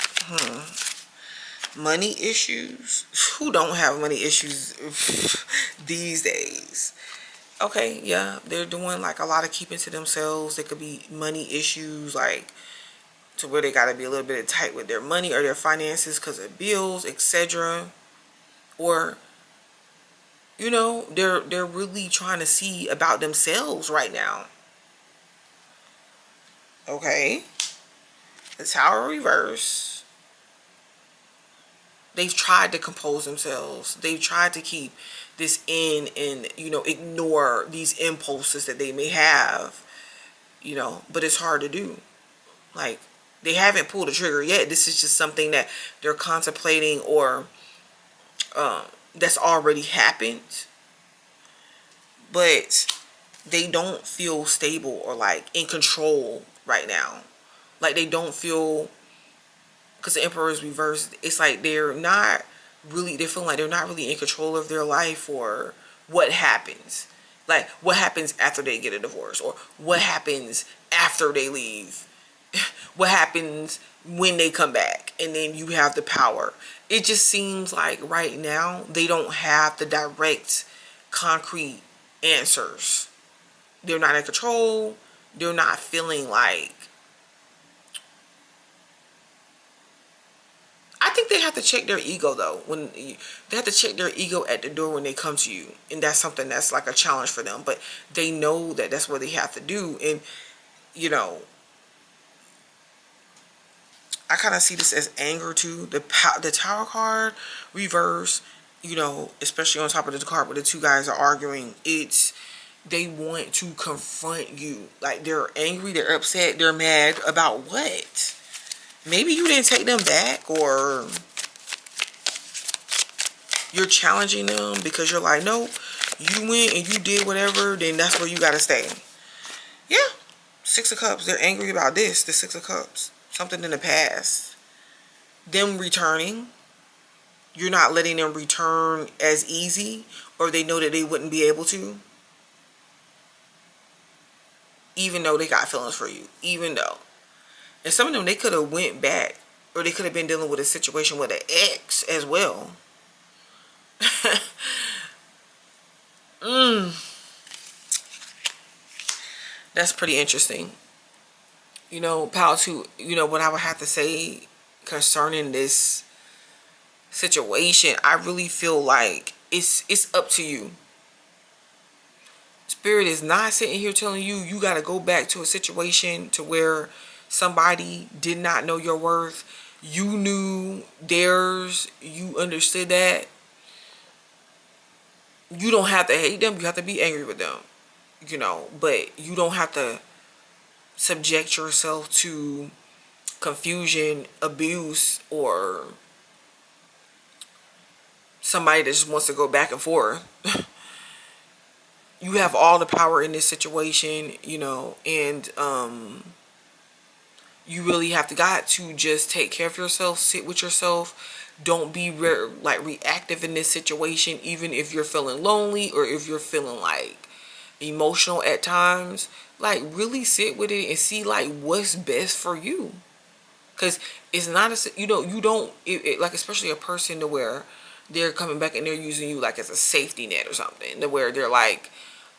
Money issues. Who don't have money issues these days? Okay, yeah, they're doing like a lot of keeping to themselves. There could be money issues, like to where they got to be a little bit tight with their money or their finances because of bills, etc. Or, you know, they're really trying to see about themselves right now. Okay, the Tower reverse. They've tried to compose themselves. They've tried to keep this in and, you know, ignore these impulses that they may have, you know, but it's hard to do. Like, they haven't pulled the trigger yet. This is just something that they're contemplating or that's already happened. But they don't feel stable or like in control right now. Like they don't feel, because the Emperor is reversed, it's like they're not really, they feel like they're not really in control of their life or what happens. Like what happens after they get a divorce, or what happens after they leave, what happens when they come back, and then you have the power. It just seems like right now they don't have the direct, concrete answers. They're not in control. They're not feeling like, I think they have to check their ego though. They have to check their ego at the door when they come to you, and that's something that's like a challenge for them. But they know that that's what they have to do, and you know, I kind of see this as anger too. The Tower card reverse, you know, especially on top of the card where the two guys are arguing. It's, they want to confront you. Like they're angry, they're upset, they're mad about what? Maybe you didn't take them back, or you're challenging them because you're like, no, you went and you did whatever, then that's where you got to stay. Yeah. Six of Cups. They're angry about this. The Six of Cups. Something in the past. Them returning. You're not letting them return as easy, or they know that they wouldn't be able to. Even though they got feelings for you. Even though. And some of them, they could have went back, or they could have been dealing with a situation with an ex as well. That's pretty interesting. You know, Pal, too, you know, what I would have to say concerning this situation, I really feel like it's up to you. Spirit is not sitting here telling you you got to go back to a situation to where somebody did not know your worth. You knew theirs. You understood that. You don't have to hate them. You have to be angry with them. You know, but you don't have to subject yourself to confusion, abuse, or somebody that just wants to go back and forth. You have all the power in this situation, you know, and you really have to just take care of yourself, sit with yourself. Don't be reactive in this situation, even if you're feeling lonely or if you're feeling like emotional at times. Like really sit with it and see like what's best for you. Because it's not a, you know, you don't, like especially a person to where they're coming back and they're using you like as a safety net or something. To where they're like,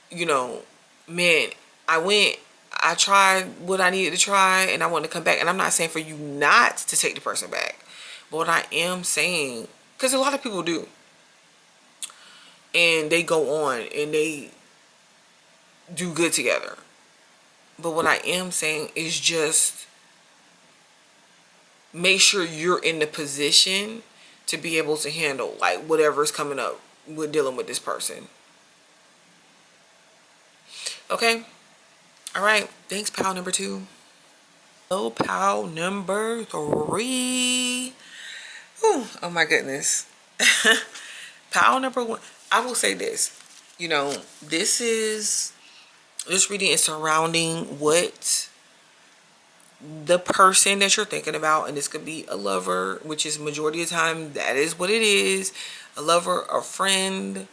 you know, man, I tried what I needed to try and I want to come back. And I'm not saying for you not to take the person back. But what I am saying, because a lot of people do. And they go on and they do good together. But what I am saying is just make sure you're in the position to be able to handle like whatever's coming up with dealing with this person. Okay? All right. Thanks, pal number 2. Hello, pal number 3. Whew, oh my goodness. Pal number 1. I will say this. You know, this reading is surrounding what the person that you're thinking about, and this could be a lover, which is majority of the time that is what it is. A lover, a friend,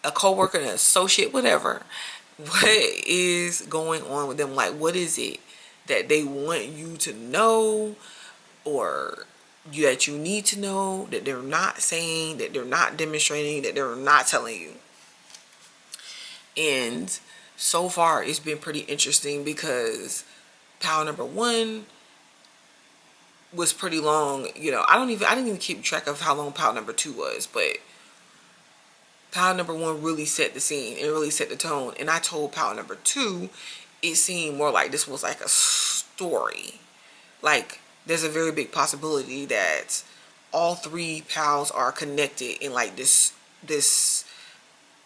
a co-worker, an associate, whatever. What is going on with them? Like, what is it that they want you to know, or that you need to know, that they're not saying, that they're not demonstrating, that they're not telling you. And so far it's been pretty interesting because pile number 1 was pretty long. You know, I didn't even keep track of how long pile number 2 was, but pile number 1 really set the scene and really set the tone. And I told pile number 2, it seemed more like this was like a story. Like, there's a very big possibility that all 3 pals are connected in like this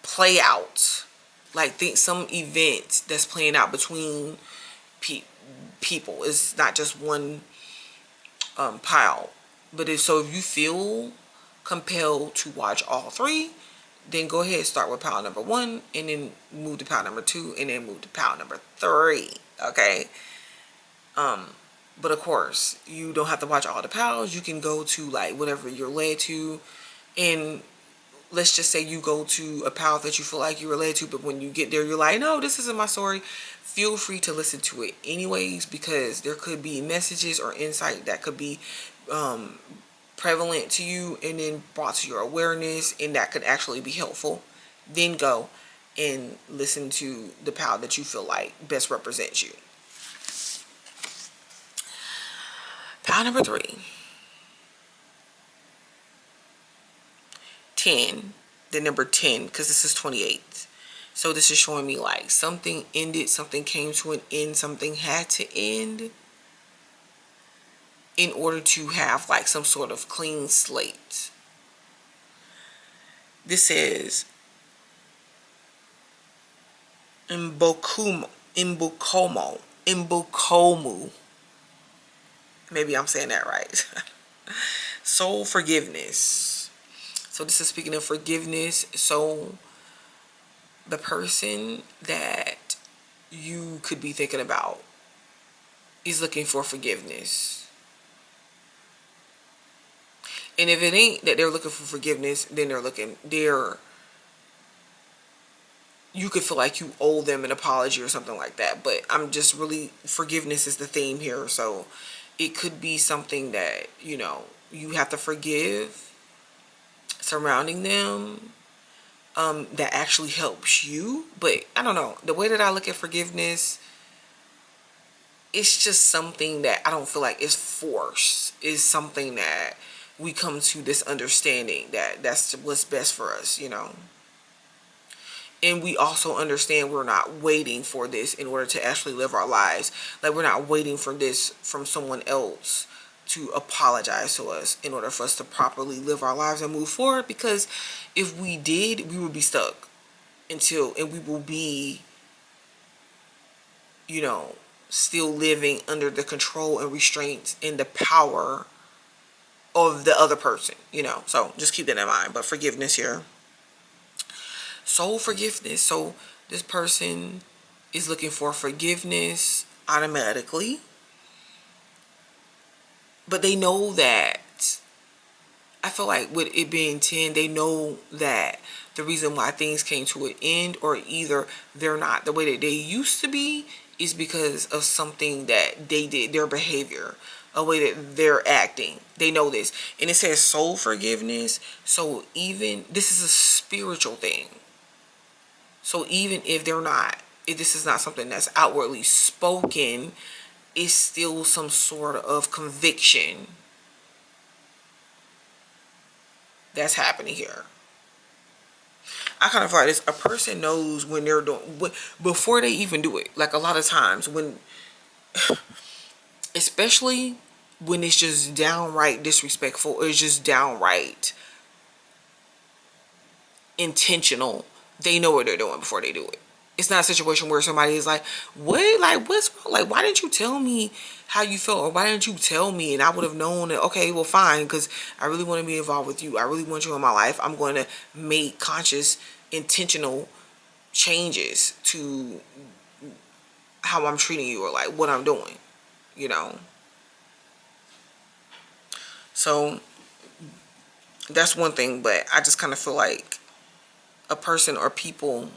play out. Like, think some event that's playing out between people. It's not just one pile. But if you feel compelled to watch all 3, then go ahead, start with pile number 1 and then move to pile number 2 and then move to pile number 3. Okay. But of course, you don't have to watch all the piles. You can go to like whatever you're led to. And let's just say you go to a pile that you feel like you relate to, but when you get there, you're like, no, this isn't my story. Feel free to listen to it anyways, because there could be messages or insight that could be prevalent to you and then brought to your awareness, and that could actually be helpful. Then go and listen to the pile that you feel like best represents you. Pile number 3. 10. The number 10, because this is 28. So this is showing me like something ended, something came to an end, something had to end in order to have like some sort of clean slate. This is Mbokomu. Maybe I'm saying that right. Soul forgiveness. So this is speaking of forgiveness. So the person that you could be thinking about is looking for forgiveness. And if it ain't that they're looking for forgiveness, then you could feel like you owe them an apology or something like that. But I'm just really, forgiveness is the theme here. So it could be something that, you know, you have to forgive surrounding them, that actually helps you. But I don't know, the way that I look at forgiveness, it's just something that I don't feel like is forced. It's something that we come to this understanding that that's what's best for us, you know. And we also understand we're not waiting for this in order to actually live our lives. Like, we're not waiting for this from someone else to apologize to us in order for us to properly live our lives and move forward. Because if we did, we would be stuck and we will be, you know, still living under the control and restraints and the power of the other person, you know. So just keep that in mind. But forgiveness here. Soul forgiveness. So this person is looking for forgiveness automatically. But they know that, I feel like with it being 10, they know that the reason why things came to an end, or either they're not the way that they used to be, is because of something that they did, their behavior, a way that they're acting. They know this. And it says soul forgiveness. So even, this is a spiritual thing. So even if this is not something that's outwardly spoken, it's still some sort of conviction that's happening here. I kind of feel like this, a person knows when they're doing, before they even do it. Like, a lot of times when, especially when it's just downright disrespectful, or it's just downright intentional, they know what they're doing before they do it. It's not a situation where somebody is like, what? Like, what's wrong? Like, why didn't you tell me how you felt? Or why didn't you tell me? And I would have known that, okay, well, fine, because I really want to be involved with you. I really want you in my life. I'm going to make conscious, intentional changes to how I'm treating you, or like what I'm doing, you know? So that's one thing. But I just kind of feel like a person or people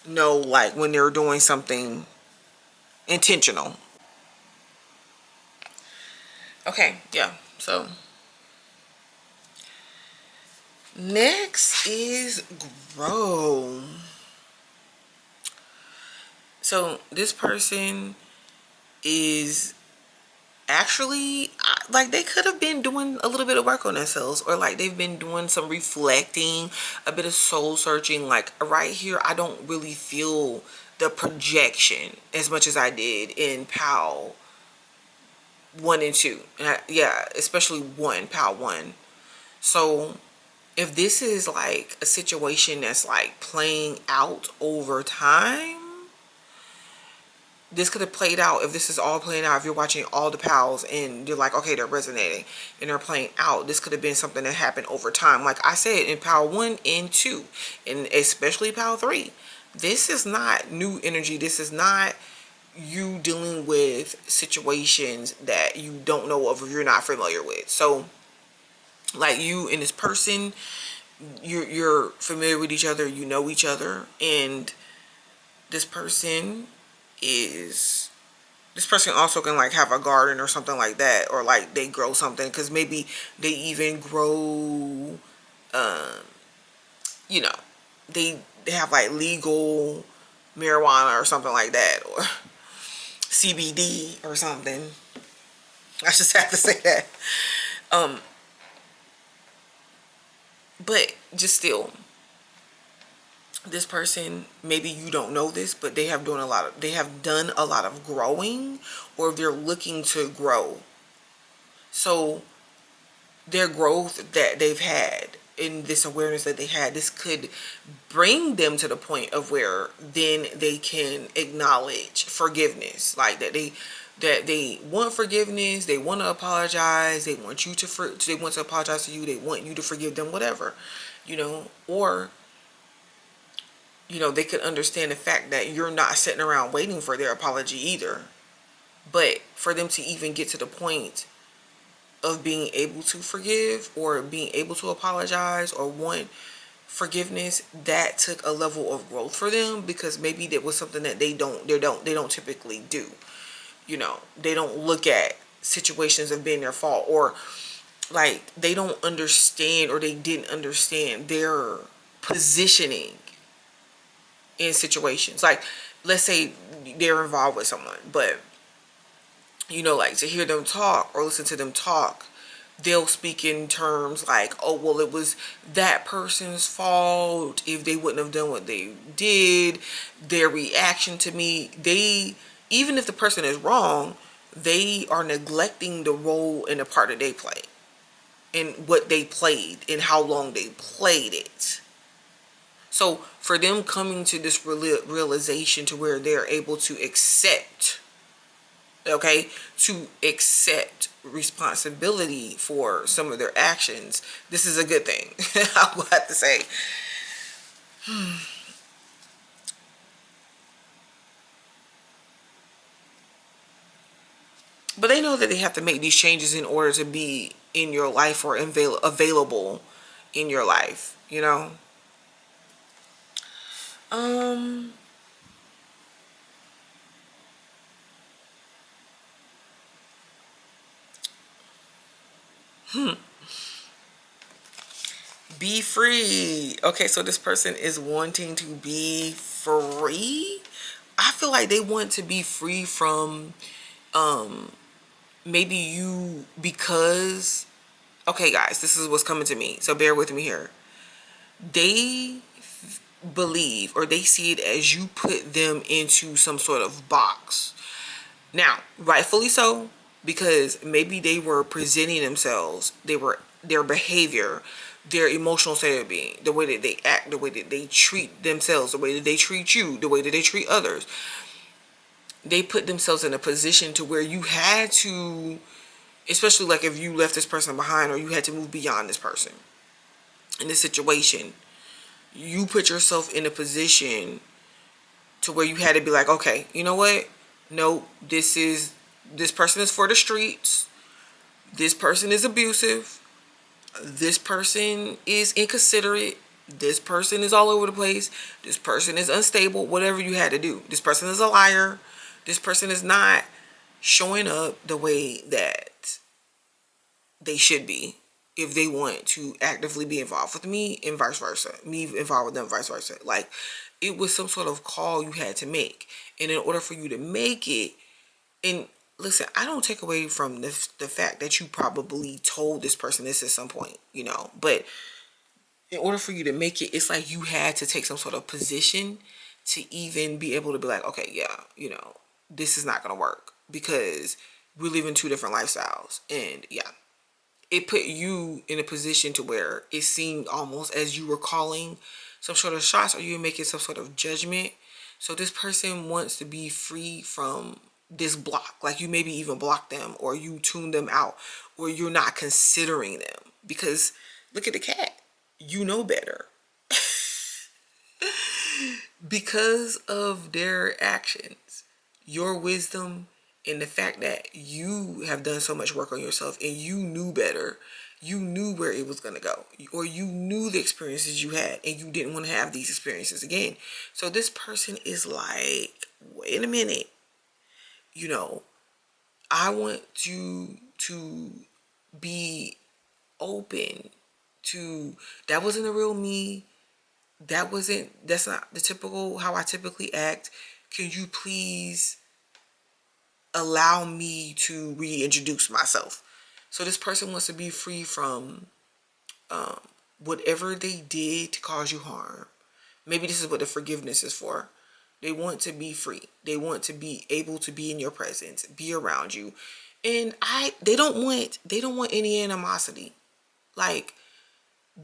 know like when they're doing something intentional. Okay, yeah. So next is grow. So this person is actually like they could have been doing a little bit of work on themselves, or like they've been doing some reflecting, a bit of soul searching. Like right here, I don't really feel the projection as much as I did in PAL 1 and 2. Yeah, especially 1, PAL 1. So if this is like a situation that's like playing out over time, this could have played out. If this is all playing out, if you're watching all the pals and you're like, okay, they're resonating and they're playing out, this could have been something that happened over time. Like I said, in PAL 1 and 2, and especially PAL 3, this is not new energy. This is not you dealing with situations that you don't know of or you're not familiar with. So like you and this person, you're familiar with each other, you know each other, and this person is this person also can like have a garden or something like that, or like they grow something, because maybe they even grow you know, they have like legal marijuana or something like that, or CBD or something. I just have to say that. But just still, this person, maybe you don't know this, but they have done a lot of growing, or they're looking to grow. So their growth that they've had in this awareness that they had, this could bring them to the point of where then they can acknowledge forgiveness, like that they want forgiveness, they want to apologize, they want you to they want to apologize to you, they want you to forgive them, whatever, or they could understand the fact that you're not sitting around waiting for their apology either. But for them to even get to the point of being able to forgive or being able to apologize or want forgiveness, that took a level of growth for them, because maybe that was something that they don't typically do. They don't look at situations of being their fault, or like they don't understand, or they didn't understand their positioning in situations. Like, let's say they're involved with someone, but like to hear them talk or listen to them talk, they'll speak in terms like, oh, well, it was that person's fault if they wouldn't have done what they did, their reaction to me. Even if the person is wrong, they are neglecting the role and the part that they played, and what they played and how long they played it. So for them coming to this realization to where they're able to accept responsibility for some of their actions, this is a good thing. I will have to say. But they know that they have to make these changes in order to be in your life or available in your life, Be free. Okay, so this person is wanting to be free. I feel like they want to be free from maybe you, because okay guys, this is what's coming to me, so bear with me here. They believe, or they see it as you put them into some sort of box. Now, rightfully so, because maybe they were presenting themselves, their behavior, their emotional state of being, the way that they act, the way that they treat themselves, the way that they treat you, the way that they treat others. They put themselves in a position to where you had to, especially like if you left this person behind or you had to move beyond this person in this situation, you put yourself in a position to where you had to be like, okay, you know what? No, this person is for the streets. This person is abusive. This person is inconsiderate. This person is all over the place. This person is unstable. Whatever you had to do. This person is a liar. This person is not showing up the way that they should be if they want to actively be involved with me, and vice versa. Me involved with them, vice versa. Like, it was some sort of call you had to make. And in order for you to make it, and listen, I don't take away from the fact that you probably told this person this at some point, but in order for you to make it, it's like you had to take some sort of position to even be able to be like, okay, yeah, this is not going to work because we're living two different lifestyles. And yeah, it put you in a position to where it seemed almost as you were calling some sort of shots, or you were making some sort of judgment. So this person wants to be free from this block. Like, you maybe even block them, or you tune them out, or you're not considering them. Because look at the cat. You know better. Because of their actions, your wisdom, and the fact that you have done so much work on yourself and you knew better, you knew where it was going to go, or you knew the experiences you had and you didn't want to have these experiences again. So this person is like, wait a minute, I want you to be open to, that wasn't the real me. That's not the typical, how I typically act. Can you please allow me to reintroduce myself? So this person wants to be free from whatever they did to cause you harm. Maybe this is what the forgiveness is for. They want to be free. They want to be able to be in your presence, be around you. And they don't want any animosity. Like,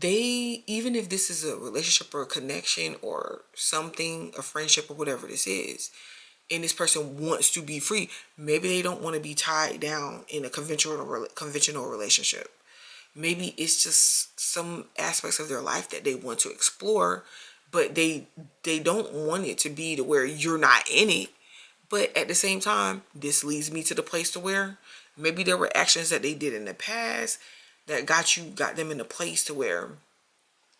even if this is a relationship or a connection or something, a friendship or whatever this is, and this person wants to be free, maybe they don't want to be tied down in a conventional relationship. Maybe it's just some aspects of their life that they want to explore, but they don't want it to be to where you're not in it. But at the same time, this leads me to the place to where maybe there were actions that they did in the past that got them in a place to where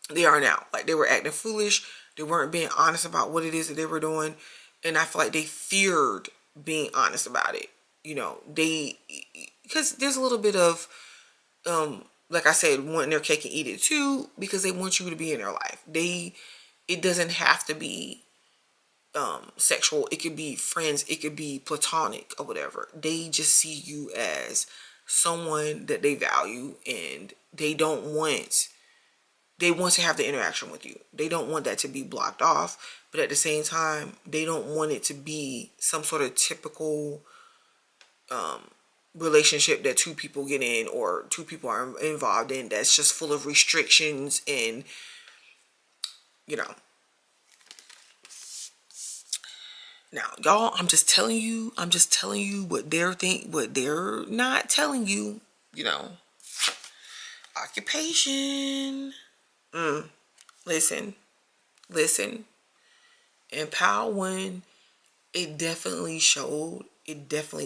they are now. Like, they were acting foolish. They weren't being honest about what it is that they were doing. And I feel like they feared being honest about it. Because there's a little bit of, like I said, wanting their cake and eat it too, because they want you to be in their life. It doesn't have to be sexual. It could be friends. It could be platonic or whatever. They just see you as someone that they value, and they want to have the interaction with you. They don't want that to be blocked off, but at the same time, they don't want it to be some sort of typical relationship that two people get in, or two people are involved in, that's just full of restrictions and Now, y'all, I'm just telling you what they're not telling you, Occupation. Listen. And Pal 1, it definitely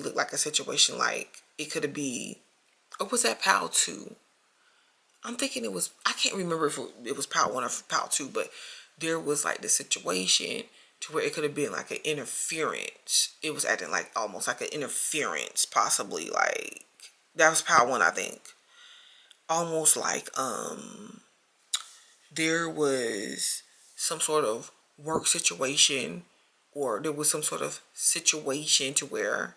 looked like a situation like it could be, or was that Pal 2? I'm thinking I can't remember if it was Pal 1 or Pal 2, but there was like the situation to where it could have been like an interference. It was acting like almost like an interference, possibly. Like, that was Pal 1, I think. Almost like there was some sort of work situation, or there was some sort of situation to where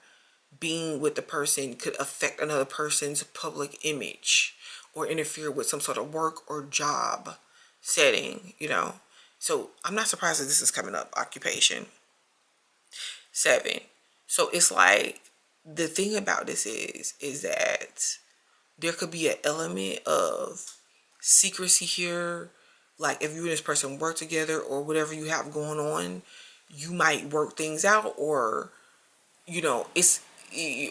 being with the person could affect another person's public image or interfere with some sort of work or job setting, So I'm not surprised that this is coming up, Occupation 7. So it's like, the thing about this is that there could be an element of secrecy here. Like, if you and this person work together or whatever you have going on, you might work things out, or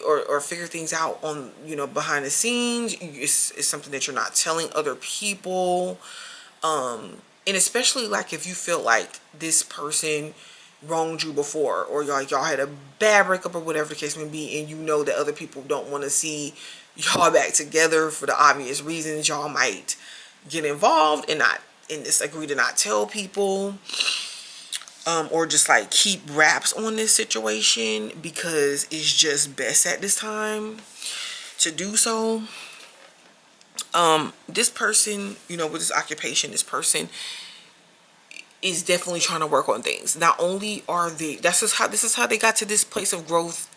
or figure things out on behind the scenes. It's something that you're not telling other people, and especially like if you feel like this person wronged you before, or y'all had a bad breakup or whatever the case may be, and that other people don't want to see y'all back together for the obvious reasons, y'all might get involved and not and just agree to not tell people, or just like keep wraps on this situation because it's just best at this time to do so. This person, with this occupation, this person is definitely trying to work on things. Not only are they, this is how they got to this place of growth,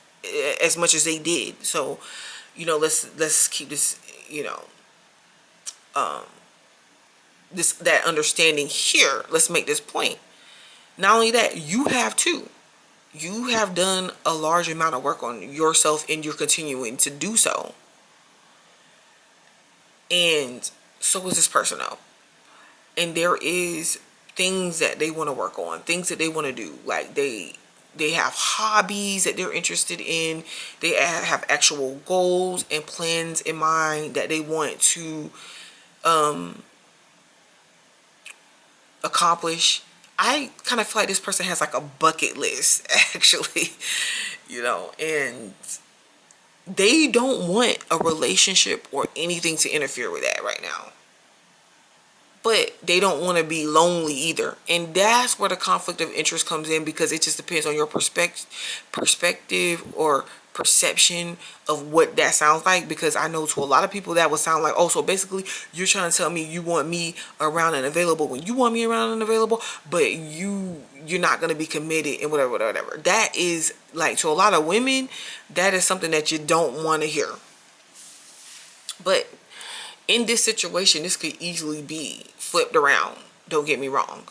as much as they did. So, let's keep this, that understanding here. Let's make this point. Not only that, you have too. You have done a large amount of work on yourself, and you're continuing to do so. And so is this person though. And there is things that they want to work on, things that they want to do. Like they have hobbies that they're interested in. They have actual goals and plans in mind that they want to accomplish. I kind of feel like this person has like a bucket list, actually, and they don't want a relationship or anything to interfere with that right now. But they don't want to be lonely either. And that's where the conflict of interest comes in, because it just depends on your perspective or perception of what that sounds like. Because I know to a lot of people that would sound like, oh, so basically you're trying to tell me you want me around and available when you want me around and available, but you're not going to be committed and whatever. That is like, to a lot of women, that is something that you don't want to hear. But in this situation, this could easily be flipped around. Don't get me wrong.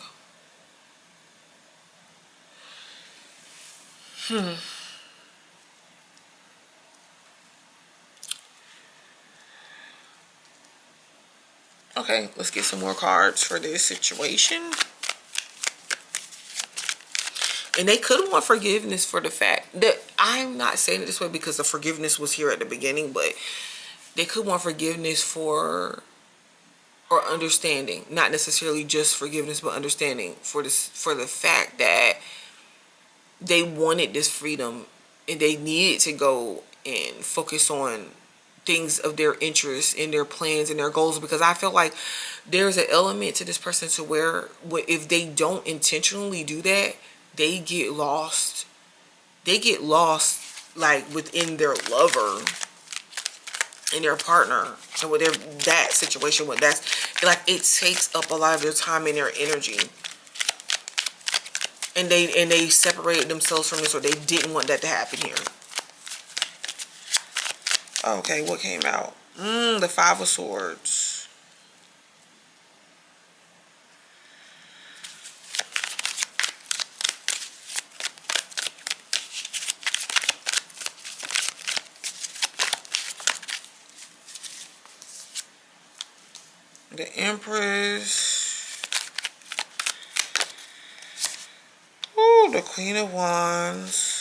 Okay, let's get some more cards for this situation. And they could want forgiveness for the fact that, I'm not saying it this way because the forgiveness was here at the beginning, but they could want forgiveness for, or understanding, not necessarily just forgiveness, but understanding for the fact that they wanted this freedom and they needed to go and focus on things of their interests and their plans and their goals. Because I feel like there's an element to this person to where if they don't intentionally do that, they get lost. They get lost like within their lover and their partner, and with that situation, with that's like, it takes up a lot of their time and their energy, and they separated themselves from this, or they didn't want that to happen here. Okay, what came out? The Five of Swords. The Empress. Ooh, the Queen of Wands.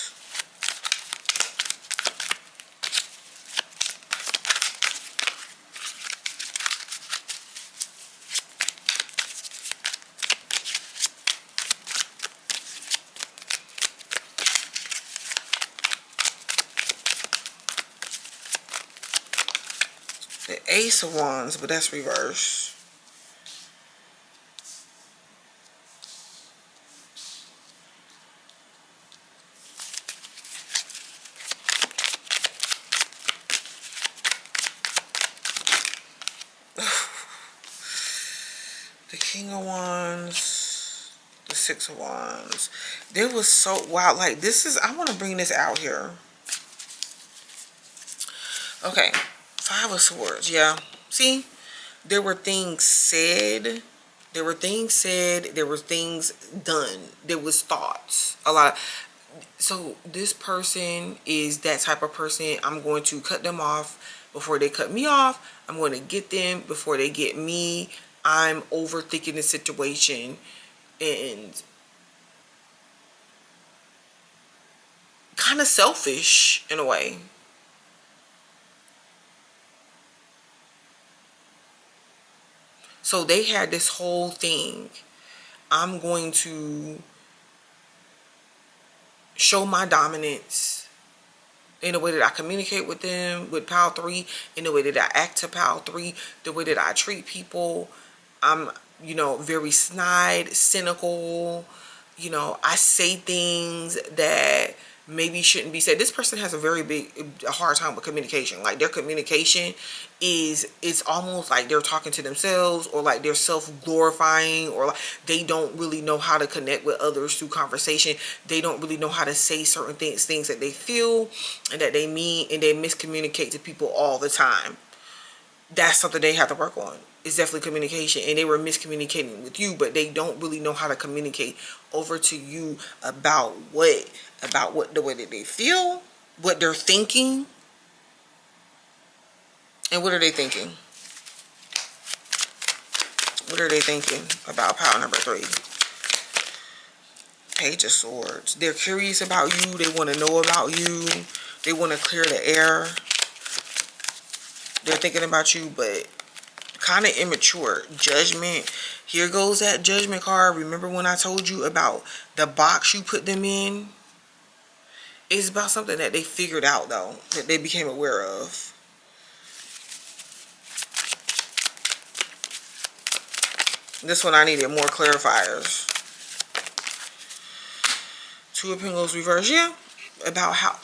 The Ace of Wands, but that's reversed. The King of Wands, the Six of Wands. There was so, wow, like this is, I want to bring this out here. Okay, Five of Swords, yeah. See, there were things said. There were things said. There were things done. There was thoughts. A lot of, so this person is that type of person. I'm going to cut them off before they cut me off. I'm going to get them before they get me. I'm overthinking the situation and kind of selfish in a way. So they had this whole thing. I'm going to show my dominance in the way that I communicate with them, with Pile 3, in the way that I act to Pile 3, the way that I treat people. I'm you know, very snide, cynical. You know, I say things that maybe shouldn't be said. This person has a hard time with communication. Like, their communication it's almost like they're talking to themselves, or like they're self-glorifying, or like they don't really know how to connect with others through conversation. They don't really know how to say certain things that they feel and that they mean, and they miscommunicate to people all the time. That's something they have to work on. It's definitely communication, and they were miscommunicating with you, but they don't really know how to communicate over to you about what the way that they feel, what they're thinking, and what are they thinking? What are they thinking about power number 3? Page of Swords. They're curious about you. They want to know about you. They want to clear the air. They're thinking about you, but kind of immature. Judgment. Here goes that Judgment card. Remember when I told you about the box you put them in? It's about something that they figured out, though, that they became aware of. This one I needed more clarifiers. Two of Pentacles reverse. Yeah, about how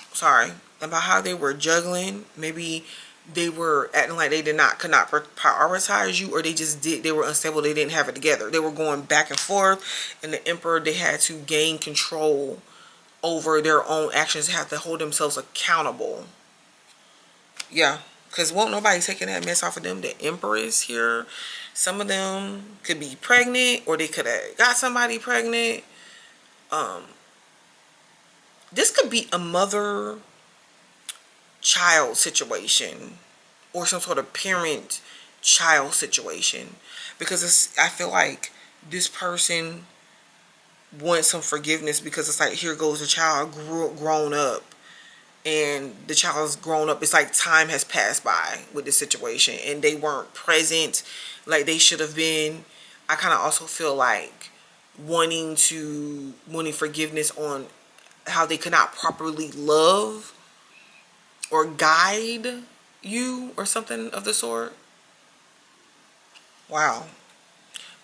they were juggling. Maybe they were acting like they could not prioritize you, or they were unstable. They didn't have it together. They were going back and forth, and the Emperor, they had to gain control over their own actions, have to hold themselves accountable. Yeah, because won't nobody taking that mess off of them. The Emperor is here. Some of them could be pregnant, or they could have got somebody pregnant. This could be a mother-child situation, or some sort of parent-child situation, because I feel like this person wants some forgiveness, because it's like, here goes a child grown up, and the child's grown up. It's like time has passed by with this situation, and they weren't present like they should have been. I kind of also feel like wanting forgiveness on how they could not properly love or guide you, or something of the sort. Wow.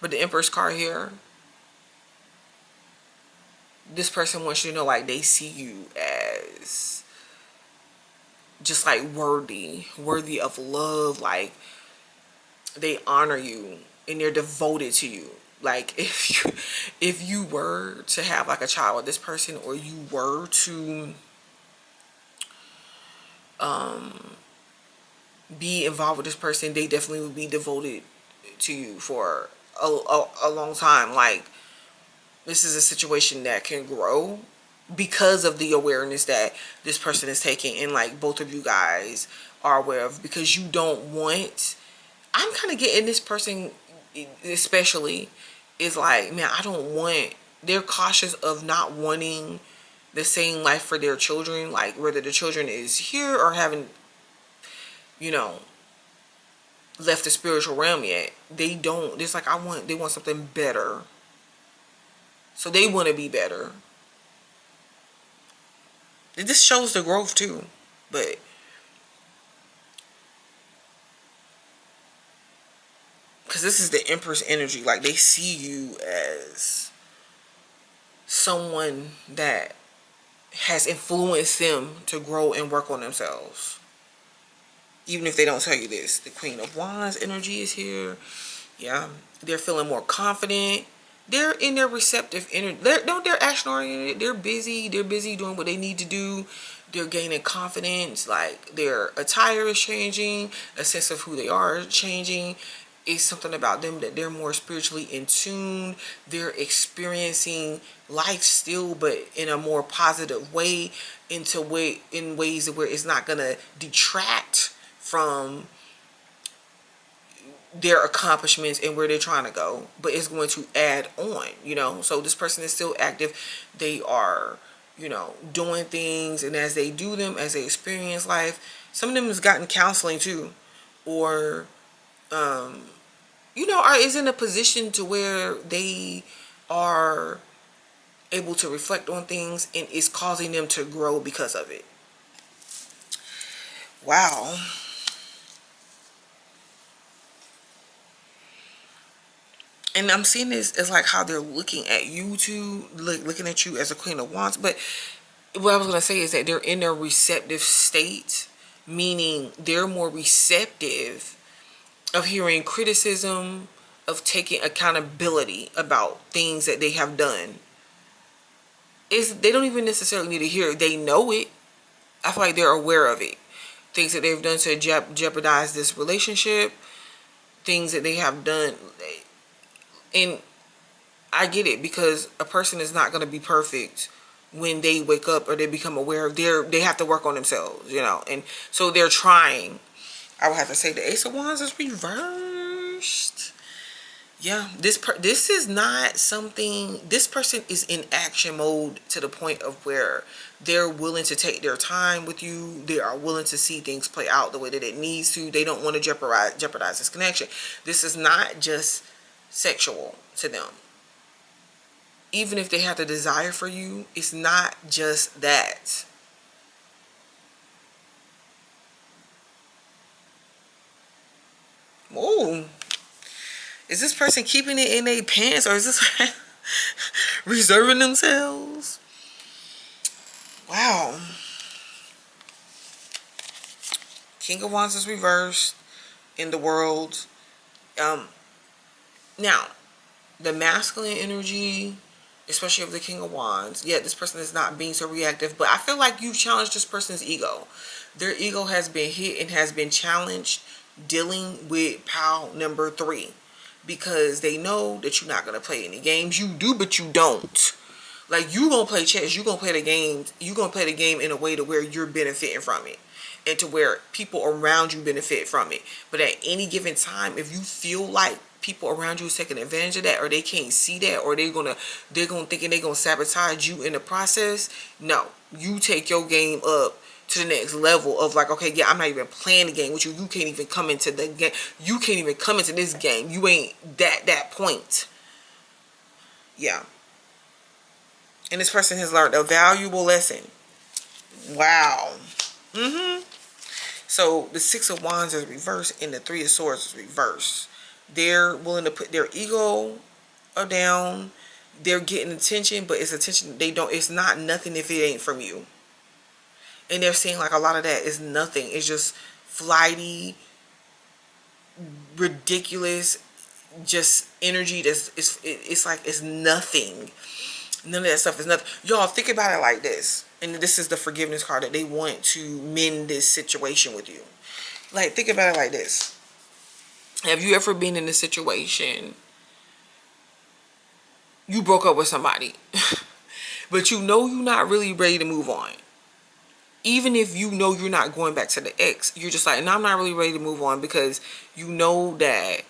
But the Empress card here, this person wants you to know, like, they see you as just like worthy of love. Like, they honor you and they're devoted to you. Like, if you were to have like a child with this person, or you were to be involved with this person, they definitely would be devoted to you for a long time. Like, this is a situation that can grow because of the awareness that this person is taking, and like both of you guys are aware of, because you don't want, I'm kind of getting this person especially is like, man, I don't want, they're cautious of not wanting the same life for their children, like whether the children is here or haven't, you know, left the spiritual realm yet. They don't, it's like, they want something better, so they want to be better. This shows the growth too, but because this is the Empress energy, like they see you as someone that has influenced them to grow and work on themselves, even if they don't tell you this. The Queen of Wands energy is here. Yeah, they're feeling more confident. They're in their receptive energy. They're action oriented. They're busy doing what they need to do. They're gaining confidence. Like, their attire is changing. A sense of who they are is changing. It's something about them that they're more spiritually in tune. They're experiencing life still, but in a more positive way, in ways where it's not gonna detract from their accomplishments and where they're trying to go, but it's going to add on, you know. So this person is still active. They are, you know, doing things, and as they do them, as they experience life, some of them has gotten counseling too, or you know, is in a position to where they are able to reflect on things, and it's causing them to grow because of it. Wow. And I'm seeing this as like how they're looking at you two, looking at you as a Queen of Wands. But what I was going to say is that they're in their receptive state, meaning they're more receptive of hearing criticism, of taking accountability about things that they have done. They don't even necessarily need to hear it. They know it. I feel like they're aware of it. Things that they've done to jeopardize this relationship, things that they have done. And I get it, because a person is not going to be perfect when they wake up or they become aware of they have to work on themselves, you know. And so they're trying. I would have to say the Ace of Wands is reversed. Yeah, this is not something, this person is in action mode to the point of where they're willing to take their time with you. They are willing to see things play out the way that it needs to. They don't want to jeopardize this connection. This is not just sexual to them. Even if they have the desire for you, it's not just that. Whoa. Is this person keeping it in their pants, or is this reserving themselves? Wow. King of Wands is reversed in the world. Now, the masculine energy, especially of the King of Wands, yeah, this person is not being so reactive, but I feel like you've challenged this person's ego. Their ego has been hit and has been challenged dealing with pile number 3, because they know that you're not going to play any games. You do, but you don't. Like, you going to play chess, you going to play the game, you going to play the game in a way to where you're benefiting from it, and to where people around you benefit from it. But at any given time, if you feel like people around you is taking advantage of that, or they can't see that, or they're gonna thinking they're gonna sabotage you in the process, no, you take your game up to the next level of like, okay, yeah, I'm not even playing the game with you. You can't even come into the game. You can't even come into this game. You ain't that point. Yeah. And this person has learned a valuable lesson. Wow. So the 6 of Wands is reversed and the 3 of Swords is reversed. They're willing to put their ego down. They're getting attention, but it's attention it's not nothing if it ain't from you. And they're saying like a lot of that is nothing. It's just flighty, ridiculous, just energy it's like it's nothing. None of that stuff is nothing. Y'all, think about it like this. And this is the forgiveness card, that they want to mend this situation with you. Like, think about it like this. Have you ever been in a situation, you broke up with somebody, but you know you're not really ready to move on? Even if you know you're not going back to the ex, you're just like, no, I'm not really ready to move on, because you know that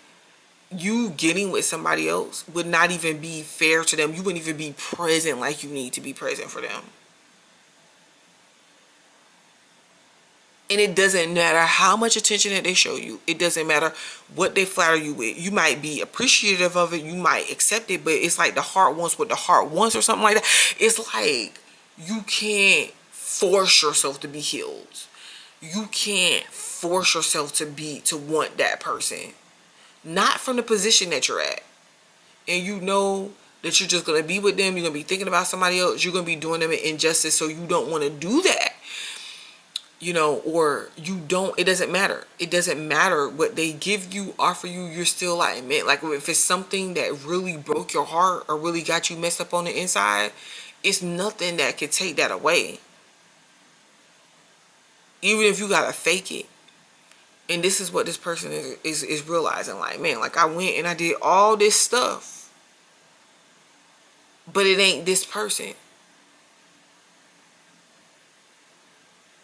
you getting with somebody else would not even be fair to them. You wouldn't even be present like you need to be present for them. And it doesn't matter how much attention that they show you. It doesn't matter what they flatter you with. You might be appreciative of it. You might accept it. But it's like the heart wants what the heart wants, or something like that. It's like you can't force yourself to be healed. You can't force yourself to want that person. Not from the position that you're at. And you know that you're just going to be with them. You're going to be thinking about somebody else. You're going to be doing them an injustice. So you don't want to do that. You know, or you don't, it doesn't matter. It doesn't matter what they give you, offer you, you're still like, man, like if it's something that really broke your heart or really got you messed up on the inside, it's nothing that could take that away. Even if you gotta fake it. And this is what this person is realizing, like, man, like I went and I did all this stuff, but it ain't this person.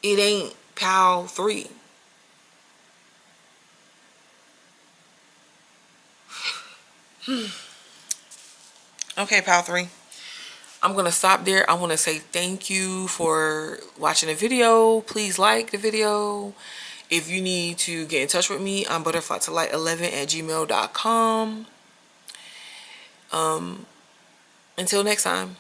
It ain't pile 3. Okay, pile 3. I'm going to stop there. I want to say thank you for watching the video. Please like the video. If you need to get in touch with me, I'm butterflytolight11@gmail.com. Until next time.